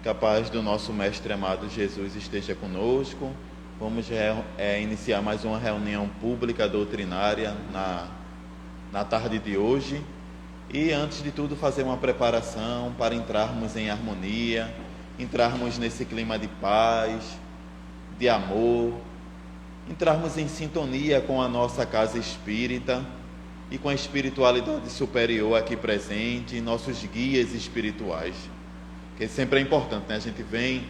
Que a paz do nosso Mestre amado Jesus esteja conosco. Vamos iniciar mais uma reunião pública doutrinária na tarde de hoje. E antes de tudo fazer uma preparação para entrarmos em harmonia, entrarmos nesse clima de paz, de amor, entrarmos em sintonia com a nossa casa espírita e com a espiritualidade superior aqui presente, nossos guias espirituais. Que sempre é importante, né? A gente vem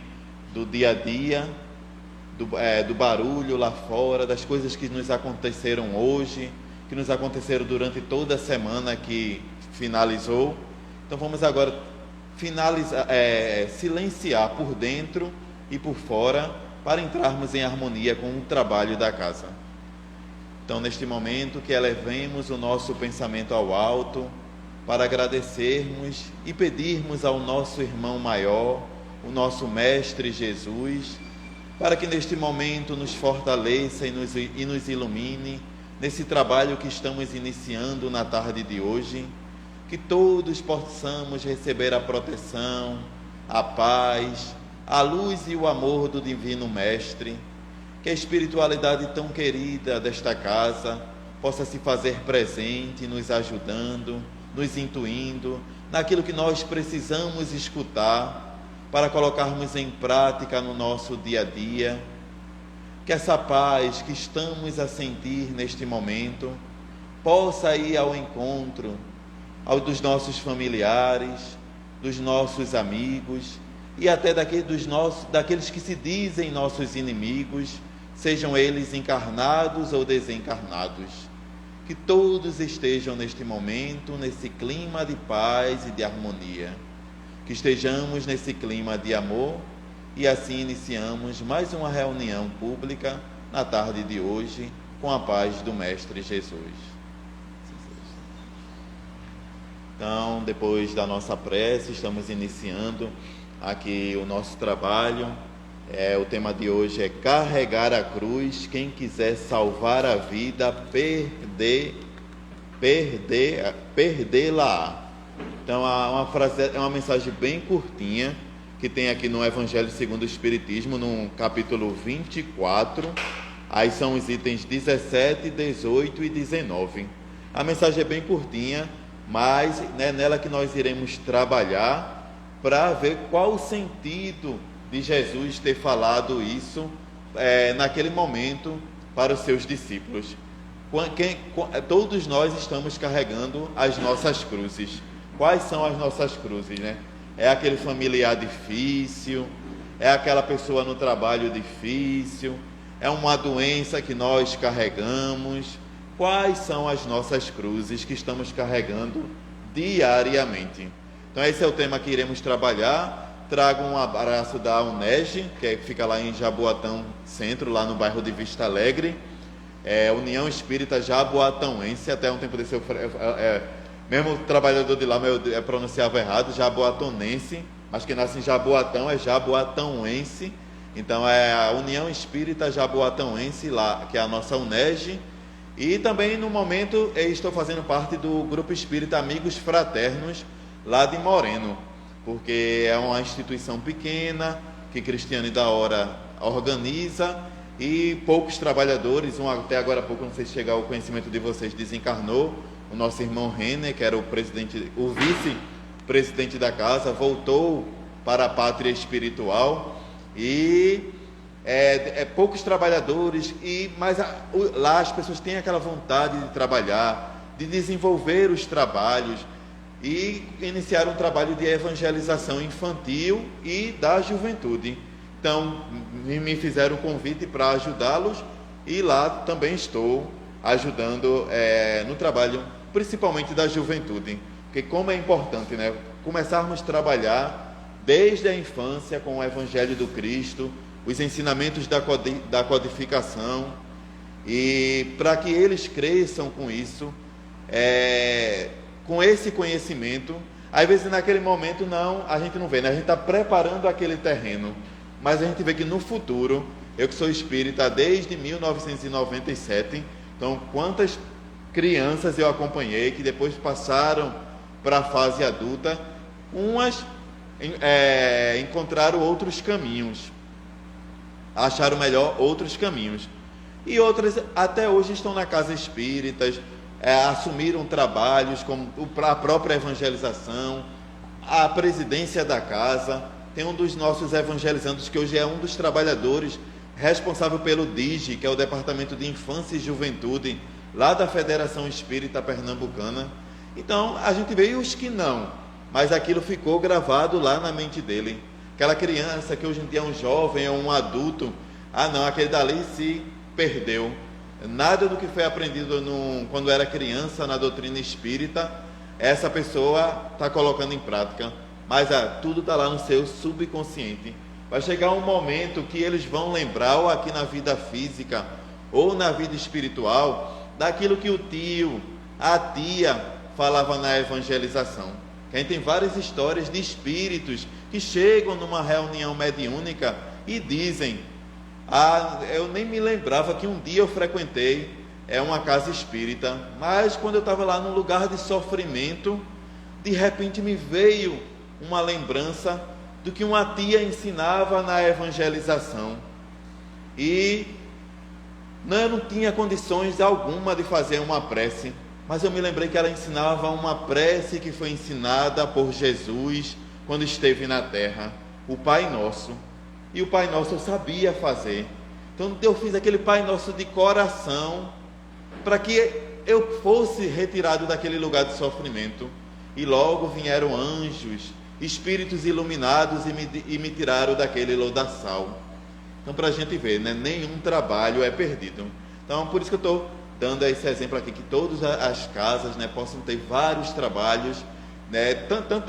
do dia a dia, do barulho lá fora, das coisas que nos aconteceram hoje, que nos aconteceram durante toda a semana que finalizou. Então vamos agora silenciar por dentro e por fora para entrarmos em harmonia com o trabalho da casa. Então, neste momento, que elevemos o nosso pensamento ao alto, para agradecermos e pedirmos ao nosso irmão maior, o nosso Mestre Jesus, para que neste momento nos fortaleça e nos ilumine nesse trabalho que estamos iniciando na tarde de hoje, que todos possamos receber a proteção, a paz, a luz e o amor do Divino Mestre, que a espiritualidade tão querida desta casa possa se fazer presente, nos ajudando, nos intuindo naquilo que nós precisamos escutar para colocarmos em prática no nosso dia a dia. Que essa paz que estamos a sentir neste momento possa ir ao encontro dos nossos familiares, dos nossos amigos e até daqueles que se dizem nossos inimigos, sejam eles encarnados ou desencarnados. Que todos estejam neste momento, nesse clima de paz e de harmonia. Que estejamos nesse clima de amor e assim iniciamos mais uma reunião pública na tarde de hoje com a paz do Mestre Jesus. Então, depois da nossa prece, estamos iniciando aqui o nosso trabalho. O tema de hoje é carregar a cruz. Quem quiser salvar a vida, perdê-la. Então, é uma mensagem bem curtinha que tem aqui no Evangelho segundo o Espiritismo, no capítulo 24. Aí são os itens 17, 18 e 19. A mensagem é bem curtinha, mas é nela que nós iremos trabalhar para ver qual o sentido de Jesus ter falado isso naquele momento para os seus discípulos. Todos nós estamos carregando as nossas cruzes. Quais são as nossas cruzes, né? É aquele familiar difícil, é aquela pessoa no trabalho difícil, é uma doença que nós carregamos. Quais são as nossas cruzes que estamos carregando diariamente? Então esse é o tema que iremos trabalhar. Trago um abraço da UNEG, que fica lá em Jaboatão Centro, lá no bairro de Vista Alegre. União Espírita Jaboatãoense. Até um tempo desse mesmo o trabalhador de lá eu pronunciava errado, jaboatonense, mas quem nasce em Jaboatão é jaboatãoense. Então é a União Espírita Jaboatãoense lá, que é a nossa UNEG. E também no momento estou fazendo parte do Grupo Espírita Amigos Fraternos lá de Moreno, porque é uma instituição pequena que Cristiane da Hora organiza e poucos trabalhadores. Até agora há pouco, não sei se chegar ao conhecimento de vocês, desencarnou o nosso irmão Renner, que era o vice-presidente da casa, voltou para a pátria espiritual e poucos trabalhadores, mas lá as pessoas têm aquela vontade de trabalhar, de desenvolver os trabalhos e iniciar um trabalho de evangelização infantil e da juventude. Então, me fizeram o convite para ajudá-los e lá também estou ajudando no trabalho, principalmente da juventude. Porque como é importante, né? Começarmos a trabalhar desde a infância com o Evangelho do Cristo, os ensinamentos da codificação, e para que eles cresçam com isso, com esse conhecimento. Às vezes naquele momento a gente não vê, né? A gente está preparando aquele terreno, mas a gente vê que no futuro, eu que sou espírita desde 1997, então quantas crianças eu acompanhei que depois passaram para a fase adulta, umas encontraram outros caminhos, acharam melhor outros caminhos. E outras até hoje estão na casa espíritas, assumiram trabalhos como a própria evangelização, a presidência da casa. Tem um dos nossos evangelizandos que hoje é um dos trabalhadores responsável pelo DIGE, que é o Departamento de Infância e Juventude, lá da Federação Espírita Pernambucana. Então, a gente vê os que não, mas aquilo ficou gravado lá na mente dele. Aquela criança que hoje em dia é um jovem, é um adulto, não, aquele dali se perdeu. Nada do que foi aprendido quando era criança na doutrina espírita, essa pessoa está colocando em prática. Mas tudo está lá no seu subconsciente. Vai chegar um momento que eles vão lembrar, ou aqui na vida física, ou na vida espiritual, daquilo que o tio, a tia falava na evangelização. A gente tem várias histórias de espíritos que chegam numa reunião mediúnica e dizem: eu nem me lembrava que um dia eu frequentei uma casa espírita, mas quando eu estava lá num lugar de sofrimento, de repente me veio uma lembrança do que uma tia ensinava na evangelização. E eu não tinha condições alguma de fazer uma prece, mas eu me lembrei que ela ensinava uma prece que foi ensinada por Jesus quando esteve na terra, o Pai Nosso. E o Pai Nosso eu sabia fazer. Então eu fiz aquele Pai Nosso de coração, para que eu fosse retirado daquele lugar de sofrimento. E logo vieram anjos, espíritos iluminados, e me tiraram daquele lodaçal. Então, para a gente ver, nenhum trabalho é perdido. Então, por isso que eu estou dando esse exemplo aqui, que todas as casas possam ter vários trabalhos, tanto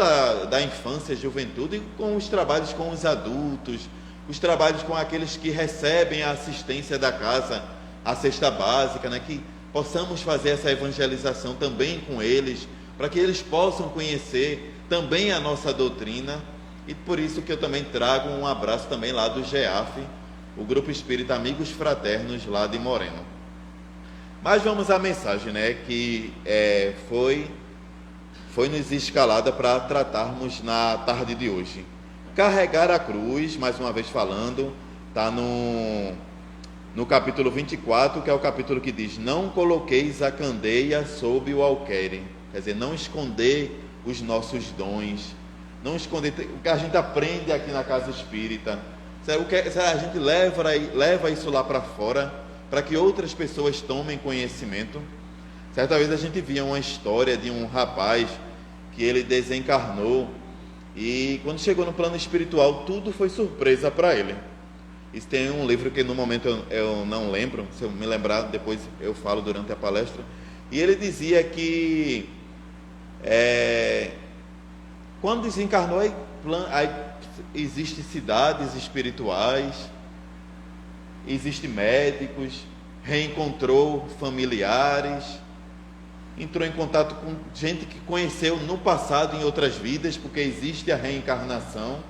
da infância e juventude, com os trabalhos com os adultos, os trabalhos com aqueles que recebem a assistência da casa, a cesta básica, que possamos fazer essa evangelização também com eles, para que eles possam conhecer também a nossa doutrina. E por isso que eu também trago um abraço também lá do GEAF, o Grupo Espírita Amigos Fraternos lá de Moreno. Mas vamos à mensagem, que foi nos escalada para tratarmos na tarde de hoje. Carregar a cruz, mais uma vez falando, está no capítulo 24, que é o capítulo que diz: não coloqueis a candeia sob o alqueire. Quer dizer, não esconder os nossos dons, não esconder o que a gente aprende aqui na casa espírita. A gente leva isso lá para fora, para que outras pessoas tomem conhecimento. Certa vez a gente via uma história de um rapaz que ele desencarnou, e quando chegou no plano espiritual, tudo foi surpresa para ele. Isso tem um livro que no momento eu não lembro, se eu me lembrar depois eu falo durante a palestra. E ele dizia que quando desencarnou, aí existem cidades espirituais, existem médicos, reencontrou familiares, entrou em contato com gente que conheceu no passado, em outras vidas, porque existe a reencarnação.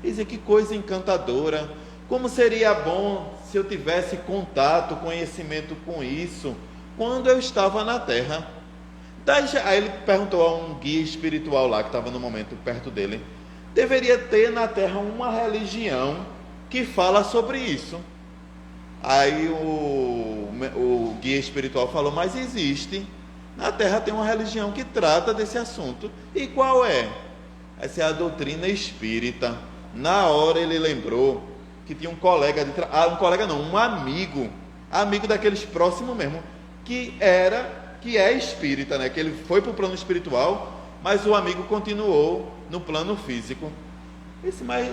Dizem que coisa encantadora, como seria bom se eu tivesse contato, conhecimento com isso quando eu estava na Terra. Aí ele perguntou a um guia espiritual lá, que estava no momento perto dele: deveria ter na Terra uma religião que fala sobre isso. Aí o guia espiritual falou: mas existe, na Terra tem uma religião que trata desse assunto. E qual é? Essa é a doutrina espírita. Na hora ele lembrou que tinha um colega um amigo daqueles próximos mesmo, que é espírita, que ele foi para o plano espiritual, mas o amigo continuou no plano físico. Mas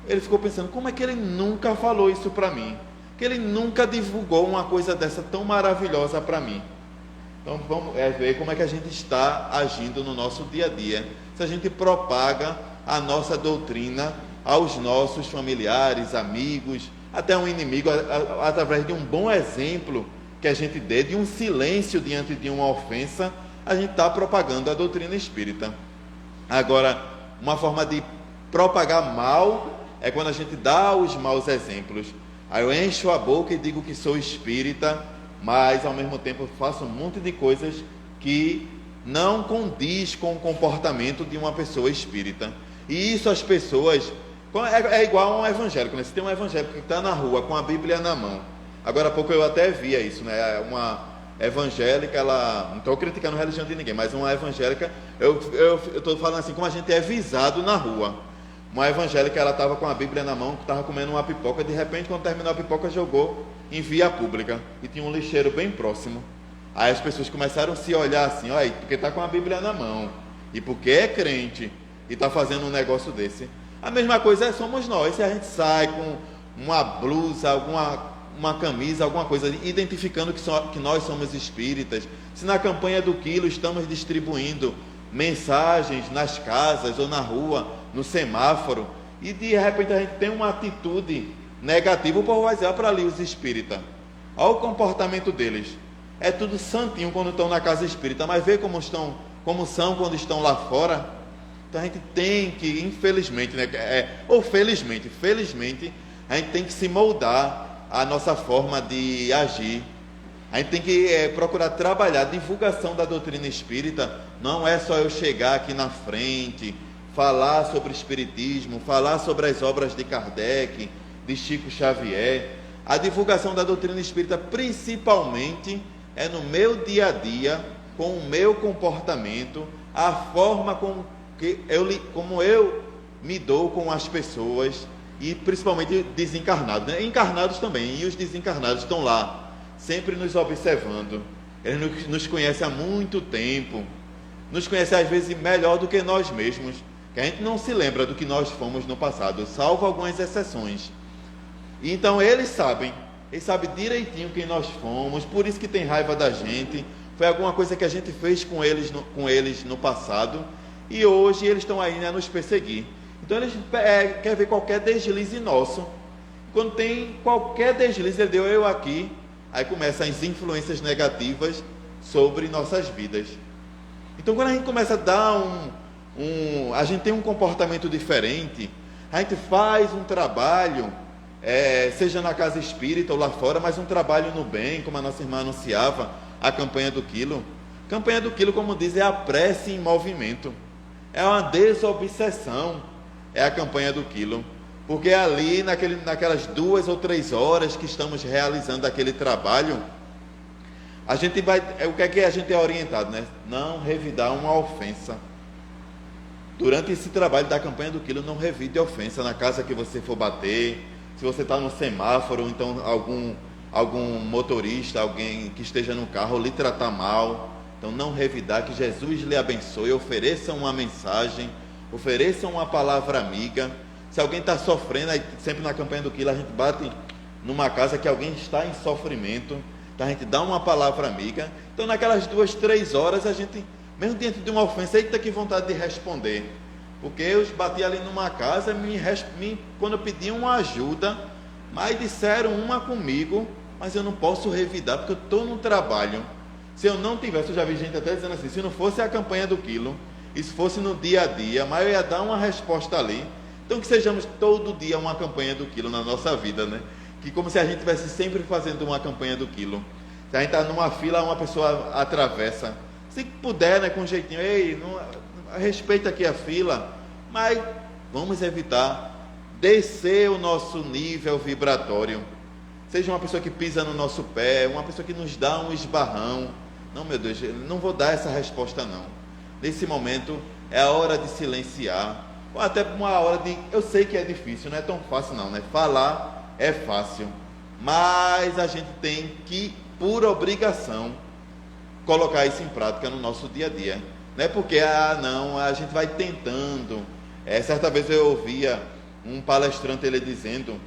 ele ficou pensando: como é que ele nunca falou isso para mim? Que ele nunca divulgou uma coisa dessa tão maravilhosa para mim. Então vamos ver como é que a gente está agindo no nosso dia a dia, se a gente propaga a nossa doutrina aos nossos familiares, amigos, até um inimigo, através de um bom exemplo que a gente dê, de um silêncio diante de uma ofensa, a gente está propagando a doutrina espírita. Agora, uma forma de propagar mal é quando a gente dá os maus exemplos. Aí eu encho a boca e digo que sou espírita, mas ao mesmo tempo faço um monte de coisas que não condiz com o comportamento de uma pessoa espírita. E isso as pessoas... É igual a um evangélico, né? Se tem um evangélico que está na rua com a Bíblia na mão. Agora há pouco eu até via isso, né? Uma evangélica, ela... Não estou criticando a religião de ninguém, mas uma evangélica... Eu estou falando assim, como a gente é visado na rua. Uma evangélica, ela estava com a Bíblia na mão, estava comendo uma pipoca, de repente, quando terminou a pipoca, jogou em via pública. E tinha um lixeiro bem próximo. Aí as pessoas começaram a se olhar assim, olha, porque está com a Bíblia na mão. E porque é crente e está fazendo um negócio desse. A mesma coisa somos nós. Se a gente sai com uma blusa, uma camisa, alguma coisa, identificando que nós somos espíritas. Se na campanha do quilo estamos distribuindo mensagens nas casas ou na rua, no semáforo, e de repente a gente tem uma atitude negativa, o povo vai dizer, para ali os espíritas. Olha o comportamento deles. É tudo santinho quando estão na casa espírita, mas vê como são quando estão lá fora. Então a gente tem que, infelizmente, né, ou felizmente, a gente tem que se moldar a nossa forma de agir. A gente tem que procurar trabalhar. A divulgação da doutrina espírita não é só eu chegar aqui na frente, falar sobre espiritismo, falar sobre as obras de Kardec, de Chico Xavier. A divulgação da doutrina espírita, principalmente, é no meu dia a dia, com o meu comportamento, a forma como eu me dou com as pessoas, e principalmente desencarnados, né? Encarnados também, e os desencarnados estão lá, sempre nos observando. Eles nos conhecem há muito tempo, nos conhecem às vezes melhor do que nós mesmos, que a gente não se lembra do que nós fomos no passado, salvo algumas exceções. E então eles sabem direitinho quem nós fomos, por isso que tem raiva da gente. Foi alguma coisa que a gente fez com eles no passado, e hoje eles estão aí, né, nos perseguir. Então eles querem ver qualquer deslize nosso. Quando tem qualquer deslize, ele deu eu aqui, aí começam as influências negativas sobre nossas vidas. Então quando a gente começa a dar a gente tem um comportamento diferente, a gente faz um trabalho, seja na casa espírita ou lá fora, mas um trabalho no bem, como a nossa irmã anunciava, a campanha do quilo. Campanha do quilo, como diz, é a prece em movimento. É uma desobsessão, é a campanha do quilo. Porque ali, naquelas 2 ou 3 horas que estamos realizando aquele trabalho, a gente vai... O que é que a gente é orientado, né? Não revidar uma ofensa. Durante esse trabalho da campanha do quilo, não revide ofensa na casa que você for bater, se você está no semáforo, então algum motorista, alguém que esteja no carro lhe tratar mal. Então não revidar, que Jesus lhe abençoe, ofereça uma mensagem, ofereça uma palavra amiga. Se alguém está sofrendo, aí sempre na campanha do quilo a gente bate numa casa que alguém está em sofrimento, então a gente dá uma palavra amiga. Então naquelas 2, 3 horas a gente, mesmo diante de uma ofensa, eita, que vontade de responder. Porque eu bati ali numa casa, quando eu pedi uma ajuda, mas disseram uma comigo, mas eu não posso revidar, porque eu estou no trabalho. Se eu não tivesse, eu já vi gente até dizendo assim, se não fosse a campanha do quilo, e se fosse no dia a dia, mas eu ia dar uma resposta ali. Então que sejamos todo dia uma campanha do quilo na nossa vida, né? Que como se a gente estivesse sempre fazendo uma campanha do quilo. Se a gente está numa fila, uma pessoa atravessa. Se puder, né, com um jeitinho, respeita aqui a fila, mas vamos evitar descer o nosso nível vibratório. Seja uma pessoa que pisa no nosso pé, uma pessoa que nos dá um esbarrão. Não, meu Deus, não vou dar essa resposta não. Nesse momento é a hora de silenciar, ou até uma hora de... Eu sei que é difícil, não é tão fácil não, né? Falar é fácil, mas a gente tem que, por obrigação, colocar isso em prática no nosso dia a dia. Não é porque, a gente vai tentando. Certa vez eu ouvia um palestrante ele dizendo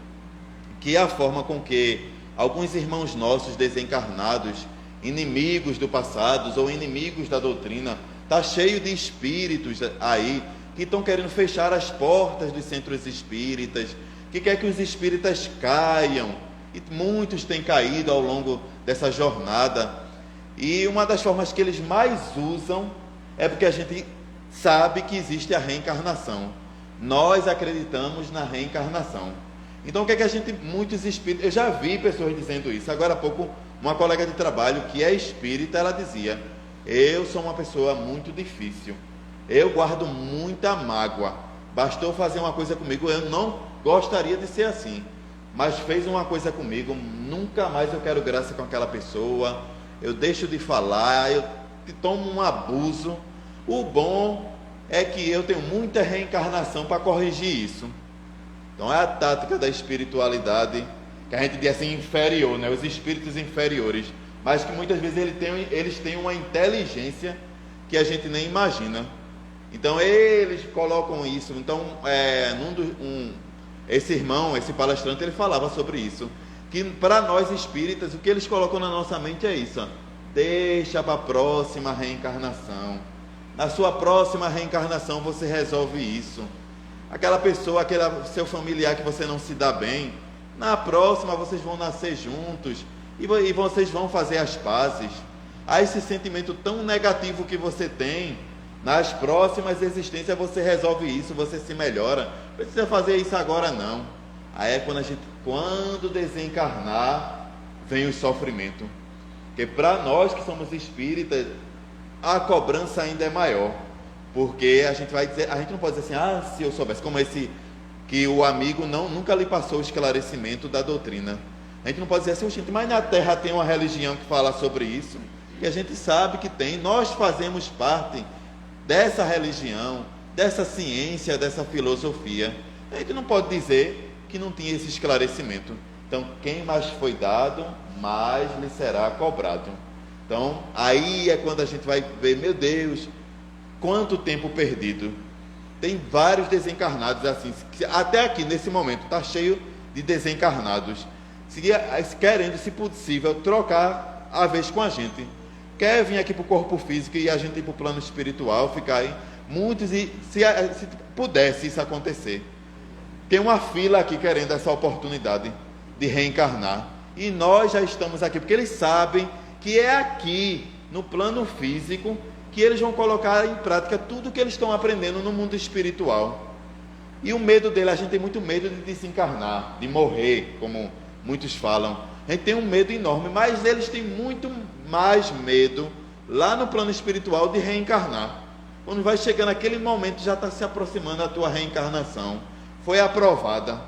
que a forma com que alguns irmãos nossos desencarnados, inimigos do passado ou inimigos da doutrina, está cheio de espíritos aí que estão querendo fechar as portas dos centros espíritas, que quer que os espíritas caiam, e muitos têm caído ao longo dessa jornada. E uma das formas que eles mais usam é porque a gente sabe que existe a reencarnação. Nós acreditamos na reencarnação. Então o que é que muitos espíritos, eu já vi pessoas dizendo isso. Agora há pouco, uma colega de trabalho que é espírita, ela dizia: eu sou uma pessoa muito difícil, eu guardo muita mágoa, bastou fazer uma coisa comigo, eu não gostaria de ser assim, mas fez uma coisa comigo, nunca mais eu quero graça com aquela pessoa, eu deixo de falar, eu tomo um abuso. O bom é que eu tenho muita reencarnação para corrigir isso. Então é a tática da espiritualidade, que a gente diz assim, inferior, né? Os espíritos inferiores, mas que muitas vezes eles têm uma inteligência que a gente nem imagina. Então eles colocam isso. Então esse irmão, esse palestrante, ele falava sobre isso, que para nós espíritas, o que eles colocam na nossa mente é isso, ó, deixa para a próxima reencarnação. Na sua próxima reencarnação você resolve isso. Aquela pessoa, aquele seu familiar que você não se dá bem, na próxima vocês vão nascer juntos e vocês vão fazer as pazes. Aí esse sentimento tão negativo que você tem, nas próximas existências você resolve isso, você se melhora. Não precisa fazer isso agora não. Aí é quando desencarnar, vem o sofrimento. Porque para nós que somos espíritas, a cobrança ainda é maior. Porque a gente vai dizer, a gente não pode dizer assim, se eu soubesse, como esse que o amigo nunca lhe passou o esclarecimento da doutrina. A gente não pode dizer assim, gente, mas na Terra tem uma religião que fala sobre isso, e a gente sabe que tem, nós fazemos parte dessa religião, dessa ciência, dessa filosofia. A gente não pode dizer que não tinha esse esclarecimento. Então, quem mais foi dado, mais lhe será cobrado. Então, aí é quando a gente vai ver, meu Deus, quanto tempo perdido. Tem vários desencarnados assim, até aqui nesse momento está cheio de desencarnados, querendo, se possível, trocar a vez com a gente. Quer vir aqui para o corpo físico e a gente ir para o plano espiritual, ficar aí. Muitos, e se pudesse isso acontecer, tem uma fila aqui querendo essa oportunidade de reencarnar. E nós já estamos aqui, porque eles sabem que é aqui, no plano físico, que eles vão colocar em prática tudo que eles estão aprendendo no mundo espiritual. E o medo dele, a gente tem muito medo de desencarnar, de morrer, como muitos falam. A gente tem um medo enorme, mas eles têm muito mais medo lá no plano espiritual de reencarnar. Quando vai chegando aquele momento, já está se aproximando a tua reencarnação. Foi aprovada.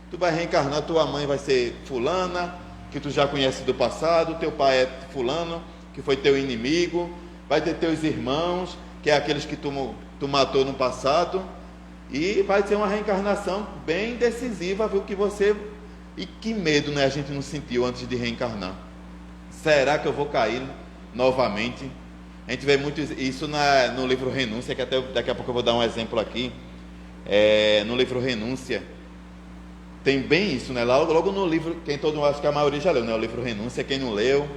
Tu vai reencarnar, tua mãe vai ser fulana, que tu já conhece do passado, teu pai é fulano, que foi teu inimigo, vai ter teus irmãos, que é aqueles que tu matou no passado, e vai ser uma reencarnação bem decisiva, viu, que você... E que medo, né, a gente não sentiu antes de reencarnar. Será que eu vou cair novamente? A gente vê muito isso no livro Renúncia, que até daqui a pouco eu vou dar um exemplo aqui. No livro Renúncia tem bem isso, né? Logo no livro, acho que a maioria já leu, né? O livro Renúncia, quem não leu,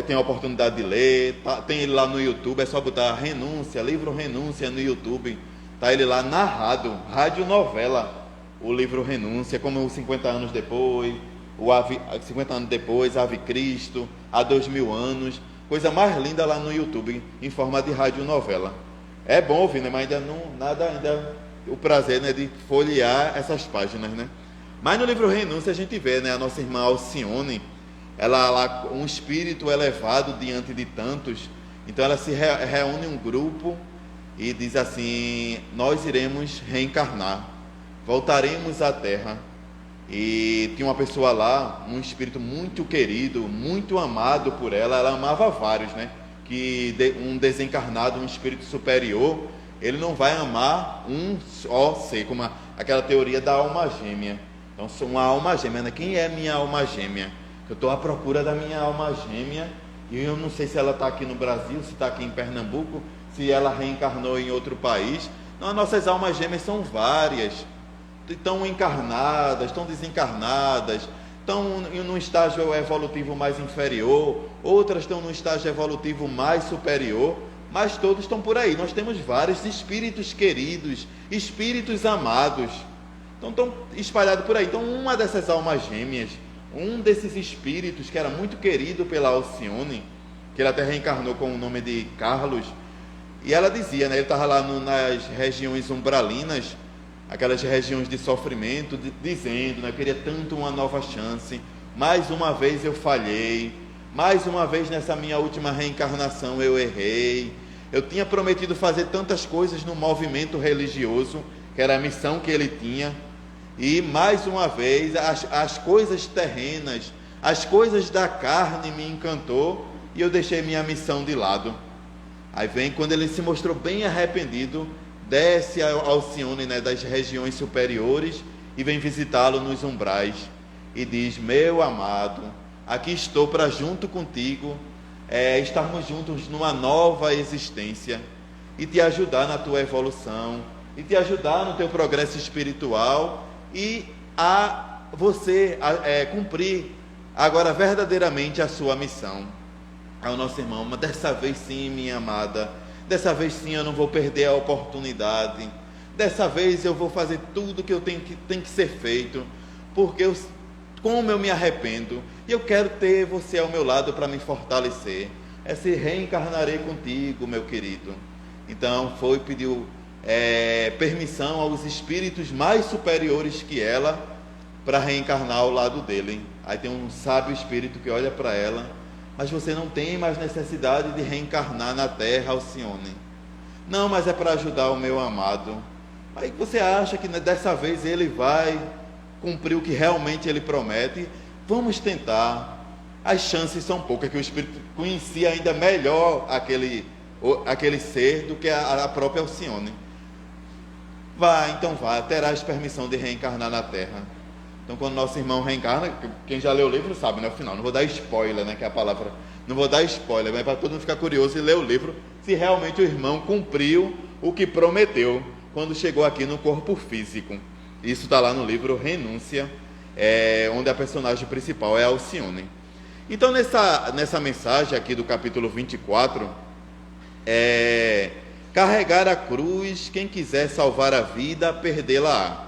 tem a oportunidade de ler, tem ele lá no YouTube, é só botar Renúncia, livro Renúncia no YouTube, tá ele lá narrado, radionovela, o livro Renúncia, como 50 anos depois, 50 anos depois, Ave Cristo, há 2000 anos, coisa mais linda lá no YouTube, em forma de radionovela. É bom ouvir, né? Mas ainda o prazer, né, de folhear essas páginas, né? Mas no livro Renúncia a gente vê, né, a nossa irmã Alcione, ela lá, um espírito elevado diante de tantos, então ela se reúne um grupo e diz assim: nós iremos reencarnar, voltaremos à Terra. E tinha uma pessoa lá, um espírito muito querido, muito amado por ela amava vários, né? Que um desencarnado, um espírito superior, ele não vai amar um só ser, como aquela teoria da alma gêmea. Então, uma alma gêmea, né? Quem é minha alma gêmea? Eu estou à procura da minha alma gêmea e eu não sei se ela está aqui no Brasil, se está aqui em Pernambuco, se ela reencarnou em outro país. Não, as nossas almas gêmeas são várias, estão encarnadas, estão desencarnadas, estão num estágio evolutivo mais inferior, outras estão num estágio evolutivo mais superior, mas todos estão por aí. Nós temos vários espíritos queridos, espíritos amados, então estão espalhados por aí. Então uma dessas almas gêmeas, um desses espíritos que era muito querido pela Alcione, que ele até reencarnou com o nome de Carlos, e ela dizia, né, ele estava lá nas regiões umbralinas, aquelas regiões de sofrimento, dizendo, né, eu queria tanto uma nova chance, mais uma vez eu falhei, mais uma vez nessa minha última reencarnação eu errei, eu tinha prometido fazer tantas coisas no movimento religioso que era a missão que ele tinha. E mais uma vez as coisas terrenas, as coisas da carne me encantou e eu deixei minha missão de lado. Aí vem, quando ele se mostrou bem arrependido, desce Alcione, né, das regiões superiores e vem visitá-lo nos umbrais e diz: meu amado, aqui estou para junto contigo estarmos juntos numa nova existência e te ajudar na tua evolução e te ajudar no teu progresso espiritual e a você cumprir agora verdadeiramente a sua missão. Ao nosso irmão: mas dessa vez sim, minha amada, dessa vez sim eu não vou perder a oportunidade, dessa vez eu vou fazer tudo que tem que ser feito, porque como eu me arrependo, e eu quero ter você ao meu lado para me fortalecer. Se reencarnarei contigo, meu querido. Então pediu permissão aos espíritos mais superiores que ela para reencarnar ao lado dele. Aí tem um sábio espírito que olha para ela: mas você não tem mais necessidade de reencarnar na Terra, Alcione. Não, mas é para ajudar o meu amado. Aí você acha que dessa vez ele vai cumprir o que realmente ele promete? Vamos tentar. As chances são poucas, que o espírito conhecia ainda melhor aquele ser do que a própria Alcione. Então vá, terás permissão de reencarnar na Terra. Então, quando nosso irmão reencarna, quem já leu o livro sabe, né? Afinal, não vou dar spoiler, né? Que é a palavra. Não vou dar spoiler, mas para todo mundo ficar curioso e ler o livro, se realmente o irmão cumpriu o que prometeu quando chegou aqui no corpo físico. Isso está lá no livro Renúncia, onde a personagem principal é Alcione. Então, nessa mensagem aqui do capítulo 24, carregar a cruz, quem quiser salvar a vida, perdê-la-á.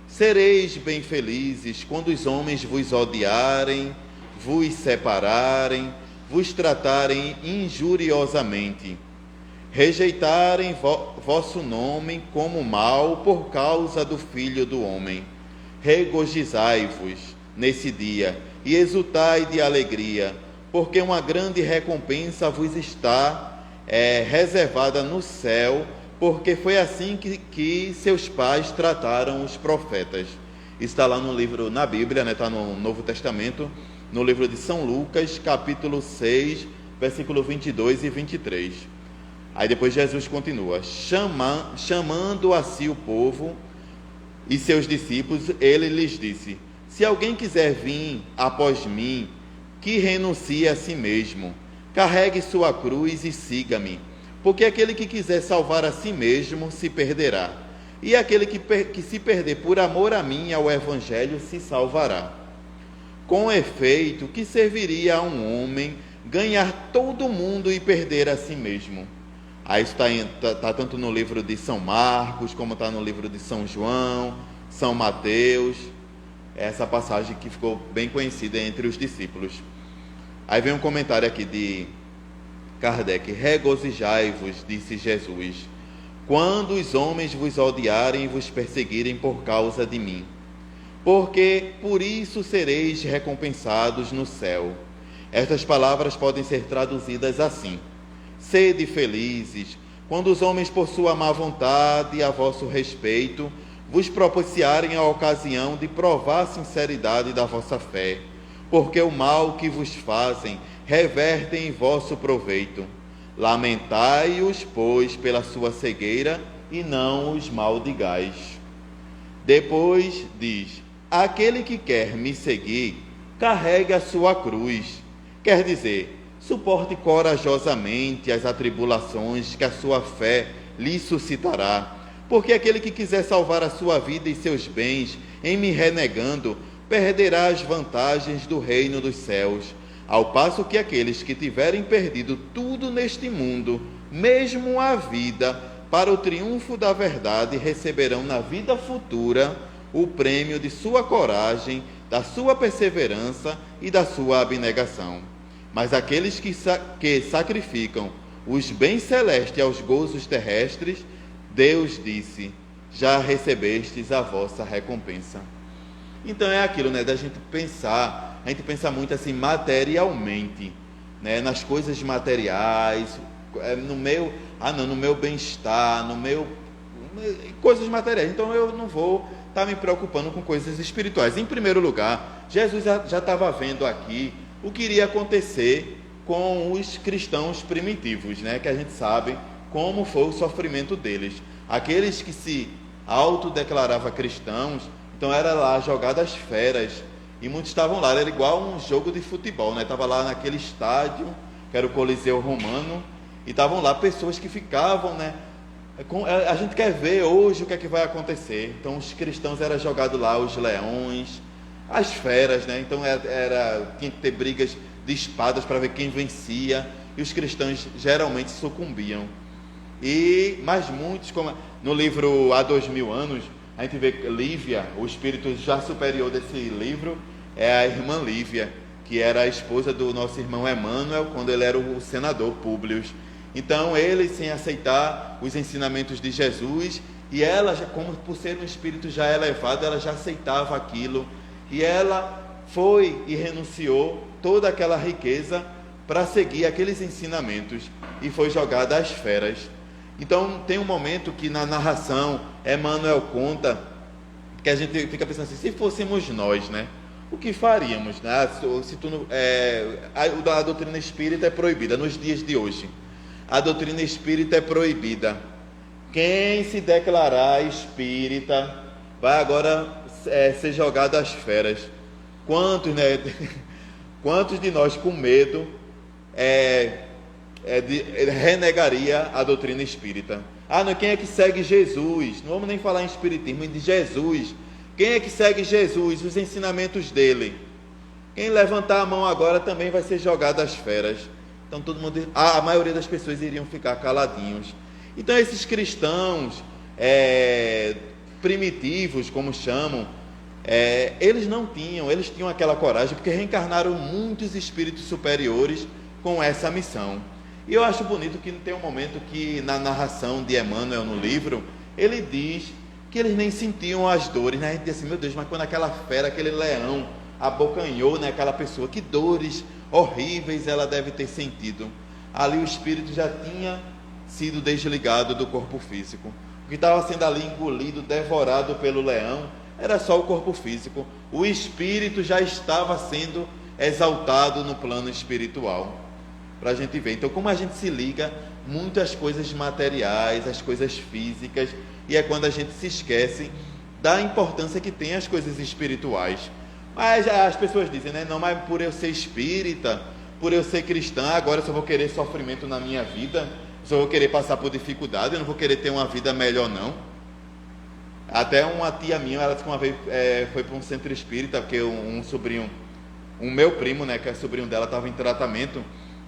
Sereis bem felizes quando os homens vos odiarem, vos separarem, vos tratarem injuriosamente, rejeitarem vosso nome como mal por causa do Filho do Homem. Regozijai-vos nesse dia e exultai de alegria, porque uma grande recompensa vos está reservada no céu, porque foi assim que seus pais trataram os profetas. Isso está lá no livro, na Bíblia, né? Está no Novo Testamento, no livro de São Lucas, capítulo 6, versículo 22 e 23. Aí depois Jesus continua: chamando a si o povo e seus discípulos, ele lhes disse: se alguém quiser vir após mim, que renuncie a si mesmo, carregue sua cruz e siga-me. Porque aquele que quiser salvar a si mesmo se perderá, e aquele que se perder por amor a mim e ao Evangelho se salvará. Com efeito, que serviria a um homem ganhar todo mundo e perder a si mesmo? Aí está tanto no livro de São Marcos, como está no livro de São João, São Mateus, essa passagem que ficou bem conhecida entre os discípulos. Aí vem um comentário aqui de Kardec: regozijai-vos, disse Jesus, quando os homens vos odiarem e vos perseguirem por causa de mim, porque por isso sereis recompensados no céu. Estas palavras podem ser traduzidas assim: sede felizes, quando os homens por sua má vontade e a vosso respeito vos propiciarem a ocasião de provar a sinceridade da vossa fé, porque o mal que vos fazem reverte em vosso proveito. Lamentai-os, pois, pela sua cegueira, e não os maldigais. Depois diz: aquele que quer me seguir, carregue a sua cruz. Quer dizer, suporte corajosamente as atribulações que a sua fé lhe suscitará, porque aquele que quiser salvar a sua vida e seus bens em me renegando, perderá as vantagens do reino dos céus, ao passo que aqueles que tiverem perdido tudo neste mundo, mesmo a vida, para o triunfo da verdade, receberão na vida futura o prêmio de sua coragem, da sua perseverança e da sua abnegação. Mas aqueles que sacrificam os bens celestes aos gozos terrestres, Deus disse: já recebestes a vossa recompensa. Então é aquilo, né, da gente pensar, a gente pensa muito assim materialmente, né, nas coisas materiais, no meu bem-estar, coisas materiais. Então eu não vou estar me preocupando com coisas espirituais. Em primeiro lugar, Jesus já estava vendo aqui o que iria acontecer com os cristãos primitivos, né? Que a gente sabe como foi o sofrimento deles. Aqueles que se autodeclaravam cristãos, então era lá jogado às feras, e muitos estavam lá, era igual um jogo de futebol, né? Estava lá naquele estádio, que era o Coliseu Romano, e estavam lá pessoas que ficavam, né? A gente quer ver hoje o que é que vai acontecer. Então os cristãos eram jogados lá, os leões, as feras, né? Então tinha que ter brigas de espadas para ver quem vencia, e os cristãos geralmente sucumbiam. Mas muitos, como no livro Há 2000 anos, a gente vê Lívia, o espírito já superior desse livro é a irmã Lívia, que era a esposa do nosso irmão Emmanuel, quando ele era o senador Públio. Então ele, sem aceitar os ensinamentos de Jesus, e ela, como por ser um espírito já elevado, ela já aceitava aquilo, e ela foi e renunciou toda aquela riqueza para seguir aqueles ensinamentos, e foi jogada às feras. Então tem um momento que na narração Emmanuel conta, que a gente fica pensando assim, se fôssemos nós, né? O que faríamos, né? A doutrina espírita é proibida nos dias de hoje. A doutrina espírita é proibida. Quem se declarar espírita vai agora ser jogado às feras. Quantos, né? Quantos de nós com medo renegaria a doutrina espírita? Não, quem é que segue Jesus? Não vamos nem falar em espiritismo, de Jesus. Quem é que segue Jesus? Os ensinamentos dele. Quem levantar a mão agora também vai ser jogado às feras. Então todo mundo, a maioria das pessoas iriam ficar caladinhos. Então esses cristãos primitivos, como chamam, eles tinham aquela coragem, porque reencarnaram muitos espíritos superiores com essa missão. E eu acho bonito que tem um momento que na narração de Emmanuel no livro, ele diz que eles nem sentiam as dores, né? A gente diz assim, meu Deus, mas quando aquela fera, aquele leão abocanhou, né, aquela pessoa, que dores horríveis ela deve ter sentido. Ali o espírito já tinha sido desligado do corpo físico. O que estava sendo ali engolido, devorado pelo leão, era só o corpo físico. O espírito já estava sendo exaltado no plano espiritual. Para a gente ver. Então, como a gente se liga muito às coisas materiais, às coisas físicas, e é quando a gente se esquece da importância que tem as coisas espirituais. Mas as pessoas dizem, né? Não, mas por eu ser espírita, por eu ser cristã, agora eu só vou querer sofrimento na minha vida, só vou querer passar por dificuldade, eu não vou querer ter uma vida melhor, não. Até uma tia minha, ela disse que uma vez foi para um centro espírita, porque um meu primo, né, que é sobrinho dela, estava em tratamento.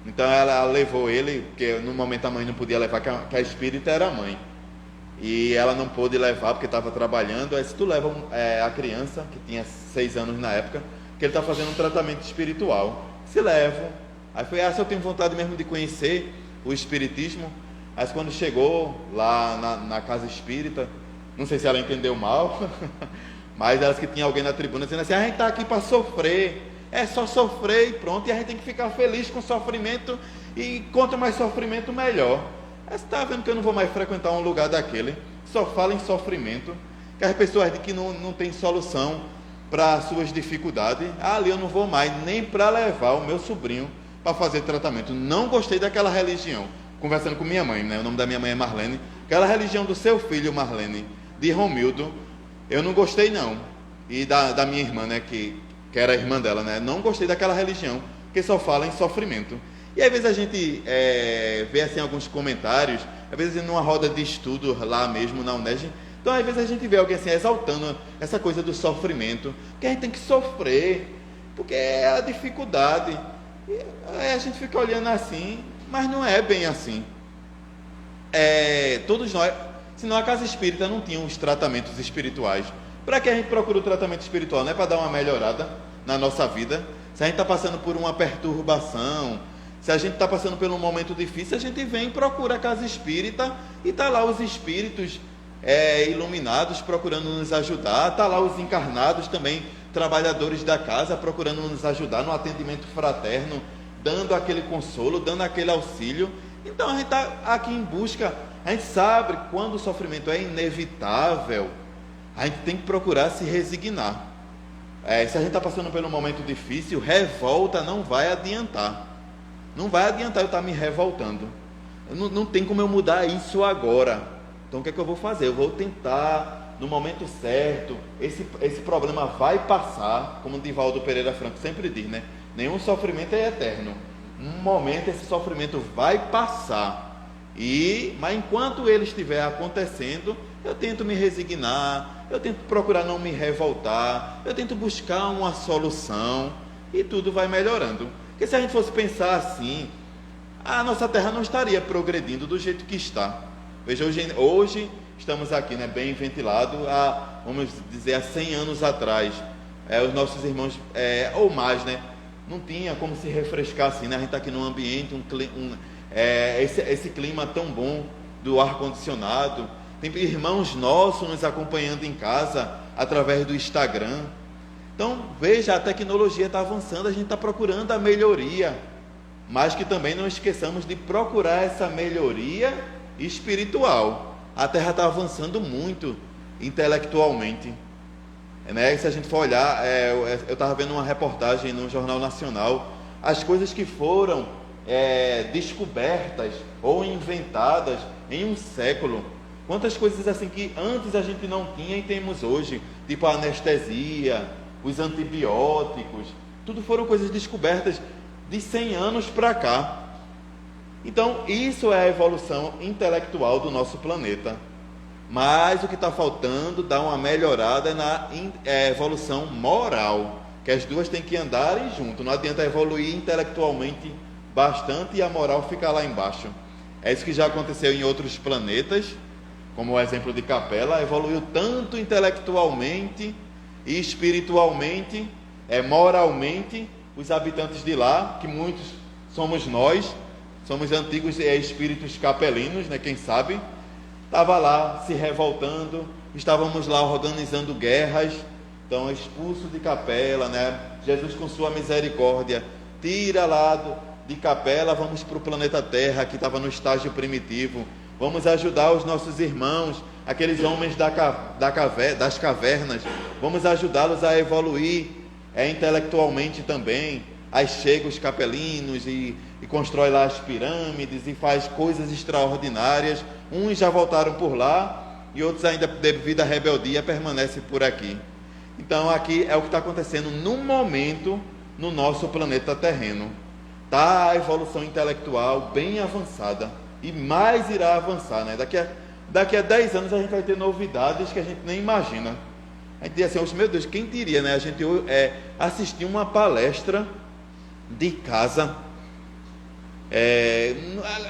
Então ela levou ele, porque no momento a mãe não podia levar, que a espírita era a mãe. E ela não pôde levar porque estava trabalhando. Aí se tu leva a criança, que tinha 6 anos na época, que ele está fazendo um tratamento espiritual. Se levam. Aí foi, se eu tenho vontade mesmo de conhecer o espiritismo. Aí quando chegou lá na casa espírita, não sei se ela entendeu mal, mas ela disse que tinha alguém na tribuna dizendo assim, a gente está aqui para sofrer. É só sofrer e pronto, e a gente tem que ficar feliz com o sofrimento, e quanto mais sofrimento, melhor. Você está vendo que eu não vou mais frequentar um lugar daquele, só fala em sofrimento, que as pessoas dizem que não tem solução para suas dificuldades. Ali eu não vou mais, nem para levar o meu sobrinho para fazer tratamento. Não gostei daquela religião. Conversando com minha mãe, né? O nome da minha mãe é Marlene. Aquela religião do seu filho, Marlene, de Romildo, eu não gostei não. E da minha irmã, né, que era a irmã dela, né? Não gostei daquela religião, que só fala em sofrimento. E às vezes a gente vê assim alguns comentários, às vezes numa roda de estudo lá mesmo na UNED, então às vezes a gente vê alguém assim exaltando essa coisa do sofrimento, que a gente tem que sofrer, porque é a dificuldade. E a gente fica olhando assim, mas não é bem assim. Todos nós, senão a casa espírita não tinha os tratamentos espirituais. Para que a gente procura o tratamento espiritual? Não é para dar uma melhorada na nossa vida? Se a gente está passando por uma perturbação, se a gente está passando por um momento difícil, a gente vem e procura a casa espírita, e está lá os espíritos iluminados procurando nos ajudar, está lá os encarnados também, trabalhadores da casa, procurando nos ajudar no atendimento fraterno, dando aquele consolo, dando aquele auxílio. Então a gente está aqui em busca A gente sabe que quando o sofrimento é inevitável, a gente tem que procurar se resignar. Se a gente está passando por um momento difícil, revolta não vai adiantar. Não vai adiantar eu estar me revoltando. Não tem como eu mudar isso agora. Então o que é que eu vou fazer? Eu vou tentar, no momento certo, esse problema vai passar, como o Divaldo Pereira Franco sempre diz, né? Nenhum sofrimento é eterno. Um momento esse sofrimento vai passar. Mas enquanto ele estiver acontecendo, eu tento me resignar, eu tento procurar não me revoltar, eu tento buscar uma solução e tudo vai melhorando. Porque se a gente fosse pensar assim, a nossa terra não estaria progredindo do jeito que está. Veja, hoje estamos aqui, né, bem ventilado, vamos dizer, há 100 anos atrás, os nossos irmãos, ou mais, né, não tinha como se refrescar assim, né? A gente está aqui num ambiente, esse clima tão bom do ar-condicionado. Tem irmãos nossos nos acompanhando em casa através do Instagram. Então, veja, a tecnologia está avançando, a gente está procurando a melhoria, mas que também não esqueçamos de procurar essa melhoria espiritual. A Terra está avançando muito intelectualmente, né? Se a gente for olhar, eu estava vendo uma reportagem no Jornal Nacional, as coisas que foram descobertas ou inventadas em um século. Quantas coisas assim que antes a gente não tinha e temos hoje, tipo a anestesia, os antibióticos, tudo foram coisas descobertas de 100 anos para cá. Então, isso é a evolução intelectual do nosso planeta. Mas o que está faltando, dar uma melhorada na evolução moral, que as duas têm que andar junto. Não adianta evoluir intelectualmente bastante e a moral ficar lá embaixo. É isso que já aconteceu em outros planetas, como o exemplo de Capela, evoluiu tanto intelectualmente e espiritualmente, moralmente, os habitantes de lá, que muitos somos nós, somos antigos espíritos capelinos, né, quem sabe, estava lá se revoltando, estávamos lá organizando guerras, então expulso de Capela, né? Jesus com sua misericórdia, tira lá de Capela, vamos para o planeta Terra, que estava no estágio primitivo, vamos ajudar os nossos irmãos, aqueles homens das cavernas, vamos ajudá-los a evoluir intelectualmente também. Aí chegam os capelinos e constrói lá as pirâmides e faz coisas extraordinárias. Uns já voltaram por lá e outros ainda, devido à rebeldia, permanecem por aqui. Então aqui é o que está acontecendo no momento no nosso planeta terreno. Está a evolução intelectual bem avançada e mais irá avançar, né? Daqui a 10 anos a gente vai ter novidades que a gente nem imagina. A gente diz assim, meu Deus, quem diria, né? A gente assistiu uma palestra de casa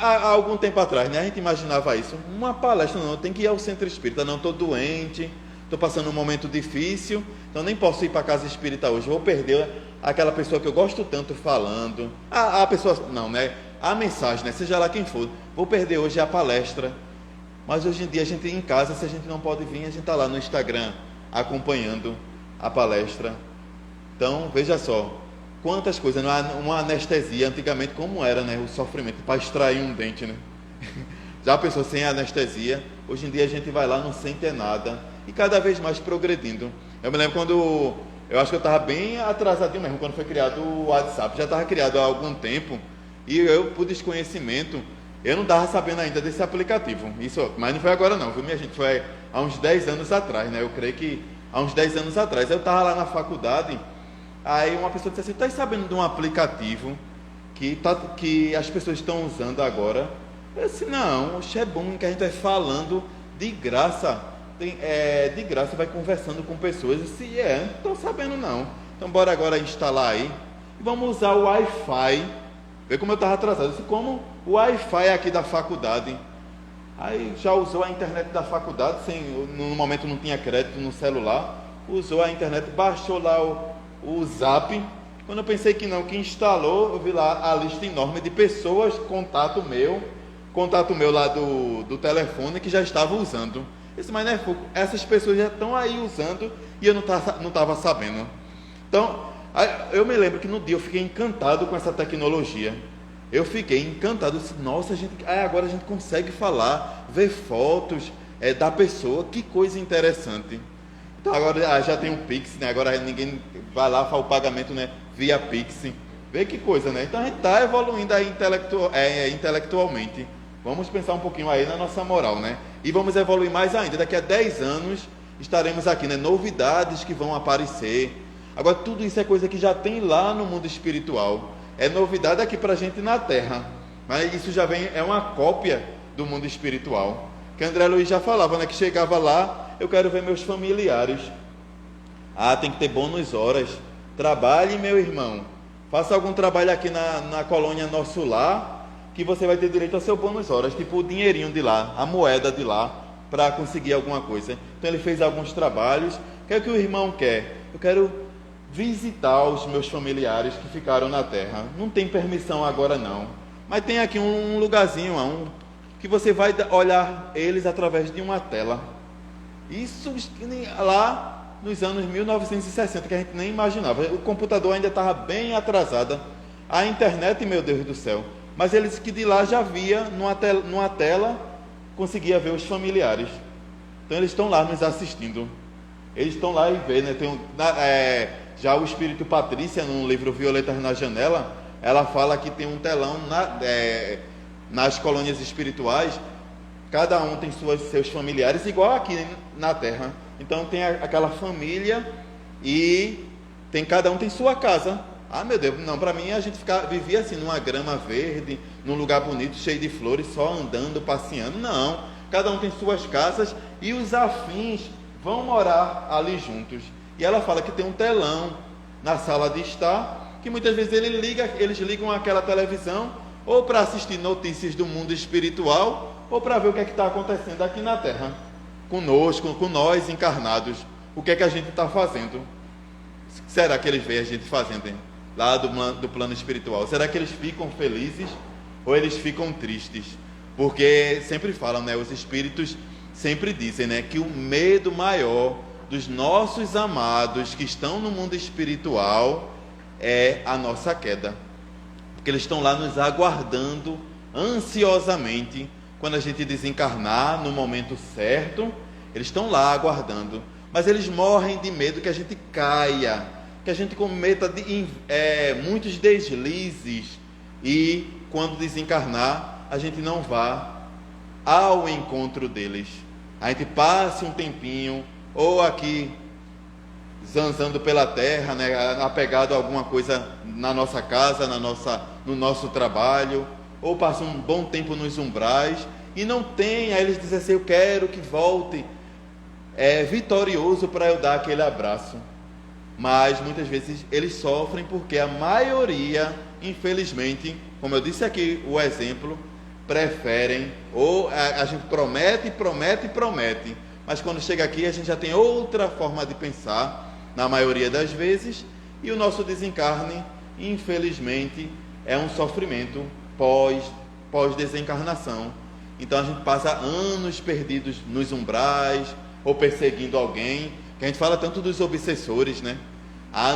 há algum tempo atrás, né? A gente imaginava isso, uma palestra, não, tem que ir ao centro espírita, não, estou doente, estou passando um momento difícil, então nem posso ir para a casa espírita hoje, vou perder aquela pessoa que eu gosto tanto falando, a pessoa, não, né? A mensagem, né? Seja lá quem for, vou perder hoje a palestra. Mas hoje em dia a gente em casa, se a gente não pode vir, a gente está lá no Instagram acompanhando a palestra. Então veja só, quantas coisas, uma anestesia antigamente como era, né, o sofrimento para extrair um dente, né? Já pensou sem anestesia? Hoje em dia a gente vai lá, não sente nada e cada vez mais progredindo. Eu me lembro quando, eu acho que eu estava bem atrasadinho mesmo, quando foi criado o WhatsApp, já estava criado há algum tempo e eu, por desconhecimento, eu não estava sabendo ainda desse aplicativo, mas não foi agora não, viu, minha gente? Foi há uns 10 anos atrás, né? Eu creio que há uns 10 anos atrás, eu estava lá na faculdade. Aí uma pessoa disse assim, está sabendo de um aplicativo que as pessoas estão usando agora? Eu disse, não, é bom que a gente vai falando de graça, de graça vai conversando com pessoas. Eu disse, não estou sabendo não. Então bora agora instalar aí e vamos usar o Wi-Fi. Vê como eu estava atrasado, eu disse, como o Wi-Fi aqui da faculdade. Aí já usou a internet da faculdade, no momento não tinha crédito no celular, usou a internet, baixou lá o Zap. Quando eu pensei que não, que instalou, eu vi lá a lista enorme de pessoas, contato meu lá do telefone que já estava usando. Isso, mas né, essas pessoas já estão aí usando e eu não estava sabendo. Então, eu me lembro que no dia eu fiquei encantado com essa tecnologia. Eu fiquei encantado. Nossa, agora a gente consegue falar, ver fotos da pessoa, que coisa interessante. Então agora já tem um Pix, né? Agora ninguém vai lá, faz o pagamento, né, via Pix. Vê que coisa, né? Então a gente está evoluindo aí intelectualmente. Vamos pensar um pouquinho aí na nossa moral, né? E vamos evoluir mais ainda. Daqui a 10 anos estaremos aqui, né? Novidades que vão aparecer. Agora tudo isso é coisa que já tem lá no mundo espiritual. É novidade aqui para a gente na Terra. Mas isso já vem, é uma cópia do mundo espiritual. Que André Luiz já falava, né? Que chegava lá, eu quero ver meus familiares. Tem que ter bônus horas. Trabalhe, meu irmão. Faça algum trabalho aqui na colônia Nosso Lar, que você vai ter direito ao seu bônus horas, tipo o dinheirinho de lá, a moeda de lá, para conseguir alguma coisa. Então ele fez alguns trabalhos. O que é que o irmão quer? Eu quero visitar os meus familiares que ficaram na terra. Não tem permissão agora não, mas tem aqui um lugarzinho que você vai olhar eles através de uma tela. Isso lá nos anos 1960, que a gente nem imaginava. O computador ainda estava bem atrasado, a internet, meu Deus do céu. Mas ele disse que de lá já via numa tela, conseguia ver os familiares. Então eles estão lá nos assistindo. Eles estão lá e vê, né? Já o Espírito Patrícia, no livro Violetas na Janela, ela fala que tem um telão nas colônias espirituais. Cada um tem seus familiares, igual aqui na Terra. Então tem aquela família e cada um tem sua casa. Meu Deus, não, para mim a gente vivia assim, numa grama verde, num lugar bonito, cheio de flores, só andando, passeando. Não, cada um tem suas casas e os afins vão morar ali juntos. E ela fala que tem um telão na sala de estar, que muitas vezes eles ligam aquela televisão ou para assistir notícias do mundo espiritual, ou para ver o que é que está acontecendo aqui na Terra, conosco, com nós encarnados. O que é que a gente está fazendo? Será que eles veem a gente fazendo, hein? Lá do plano espiritual? Será que eles ficam felizes ou eles ficam tristes? Porque sempre falam, né? Os espíritos sempre dizem, né? Que o medo maior dos nossos amados que estão no mundo espiritual é a nossa queda. Porque eles estão lá nos aguardando ansiosamente. Quando a gente desencarnar no momento certo, eles estão lá aguardando. Mas eles morrem de medo que a gente caia, que a gente cometa muitos deslizes e quando desencarnar a gente não vá ao encontro deles. A gente passe um tempinho ou aqui zanzando pela terra, né, apegado a alguma coisa na nossa casa, no nosso trabalho, ou passe um bom tempo nos umbrais e não tem. Aí eles dizem assim: eu quero que volte vitorioso para eu dar aquele abraço. Mas muitas vezes eles sofrem porque a maioria, infelizmente, como eu disse aqui o exemplo, preferem, ou a gente promete, mas quando chega aqui a gente já tem outra forma de pensar, na maioria das vezes, e o nosso desencarne, infelizmente, é um sofrimento pós-desencarnação. Então a gente passa anos perdidos nos umbrais, ou perseguindo alguém, que a gente fala tanto dos obsessores, né?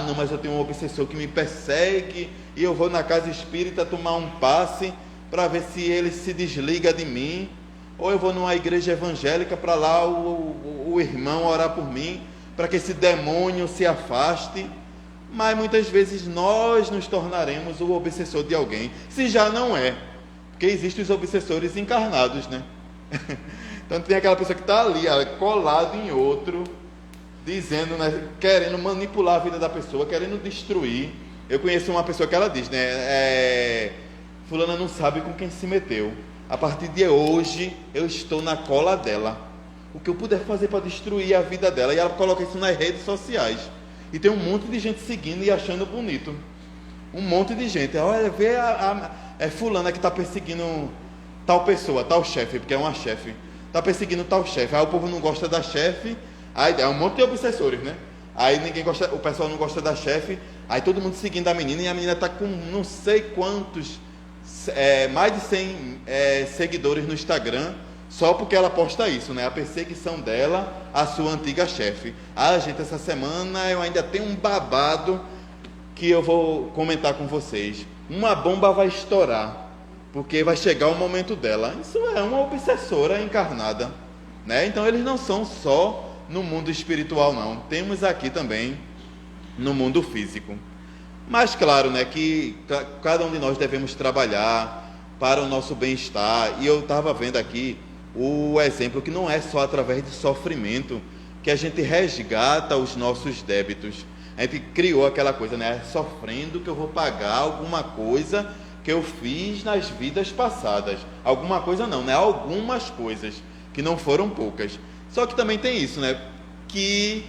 Não, mas eu tenho um obsessor que me persegue, e eu vou na casa espírita tomar um passe, para ver se ele se desliga de mim, ou eu vou numa igreja evangélica para lá o irmão orar por mim, para que esse demônio se afaste. Mas muitas vezes nós nos tornaremos o obsessor de alguém, se já não é, porque existem os obsessores encarnados, né? Então tem aquela pessoa que está ali, colado em outro, dizendo, né, querendo manipular a vida da pessoa, querendo destruir. Eu conheço uma pessoa que ela diz, né, fulana não sabe com quem se meteu. A partir de hoje eu estou na cola dela. O que eu puder fazer para destruir a vida dela. E ela coloca isso nas redes sociais. E tem um monte de gente seguindo e achando bonito. Um monte de gente. Olha, vê fulana que está perseguindo tal pessoa, tal chefe, porque é uma chefe. Está perseguindo tal chefe. Aí o povo não gosta da chefe. Aí é um monte de obsessores, né? Aí ninguém gosta, o pessoal não gosta da chefe. Aí todo mundo seguindo a menina. E a menina está com não sei quantos... mais de 100 seguidores no Instagram, só porque ela posta isso, né? A perseguição dela à sua antiga chefe. Gente, essa semana eu ainda tenho um babado que eu vou comentar com vocês. uma bomba vai estourar, porque vai chegar o momento dela. Isso é uma obsessora encarnada, né? Então eles não são só no mundo espiritual, não. Temos aqui também no mundo físico. Mas claro, né, que cada um de nós devemos trabalhar para o nosso bem-estar. E eu estava vendo aqui o exemplo que não é só através de sofrimento que a gente resgata os nossos débitos. A gente criou aquela coisa, né? Sofrendo que eu vou pagar alguma coisa que eu fiz nas vidas passadas. Alguma coisa não, né? Algumas coisas, que não foram poucas. Só que também tem isso, né? Que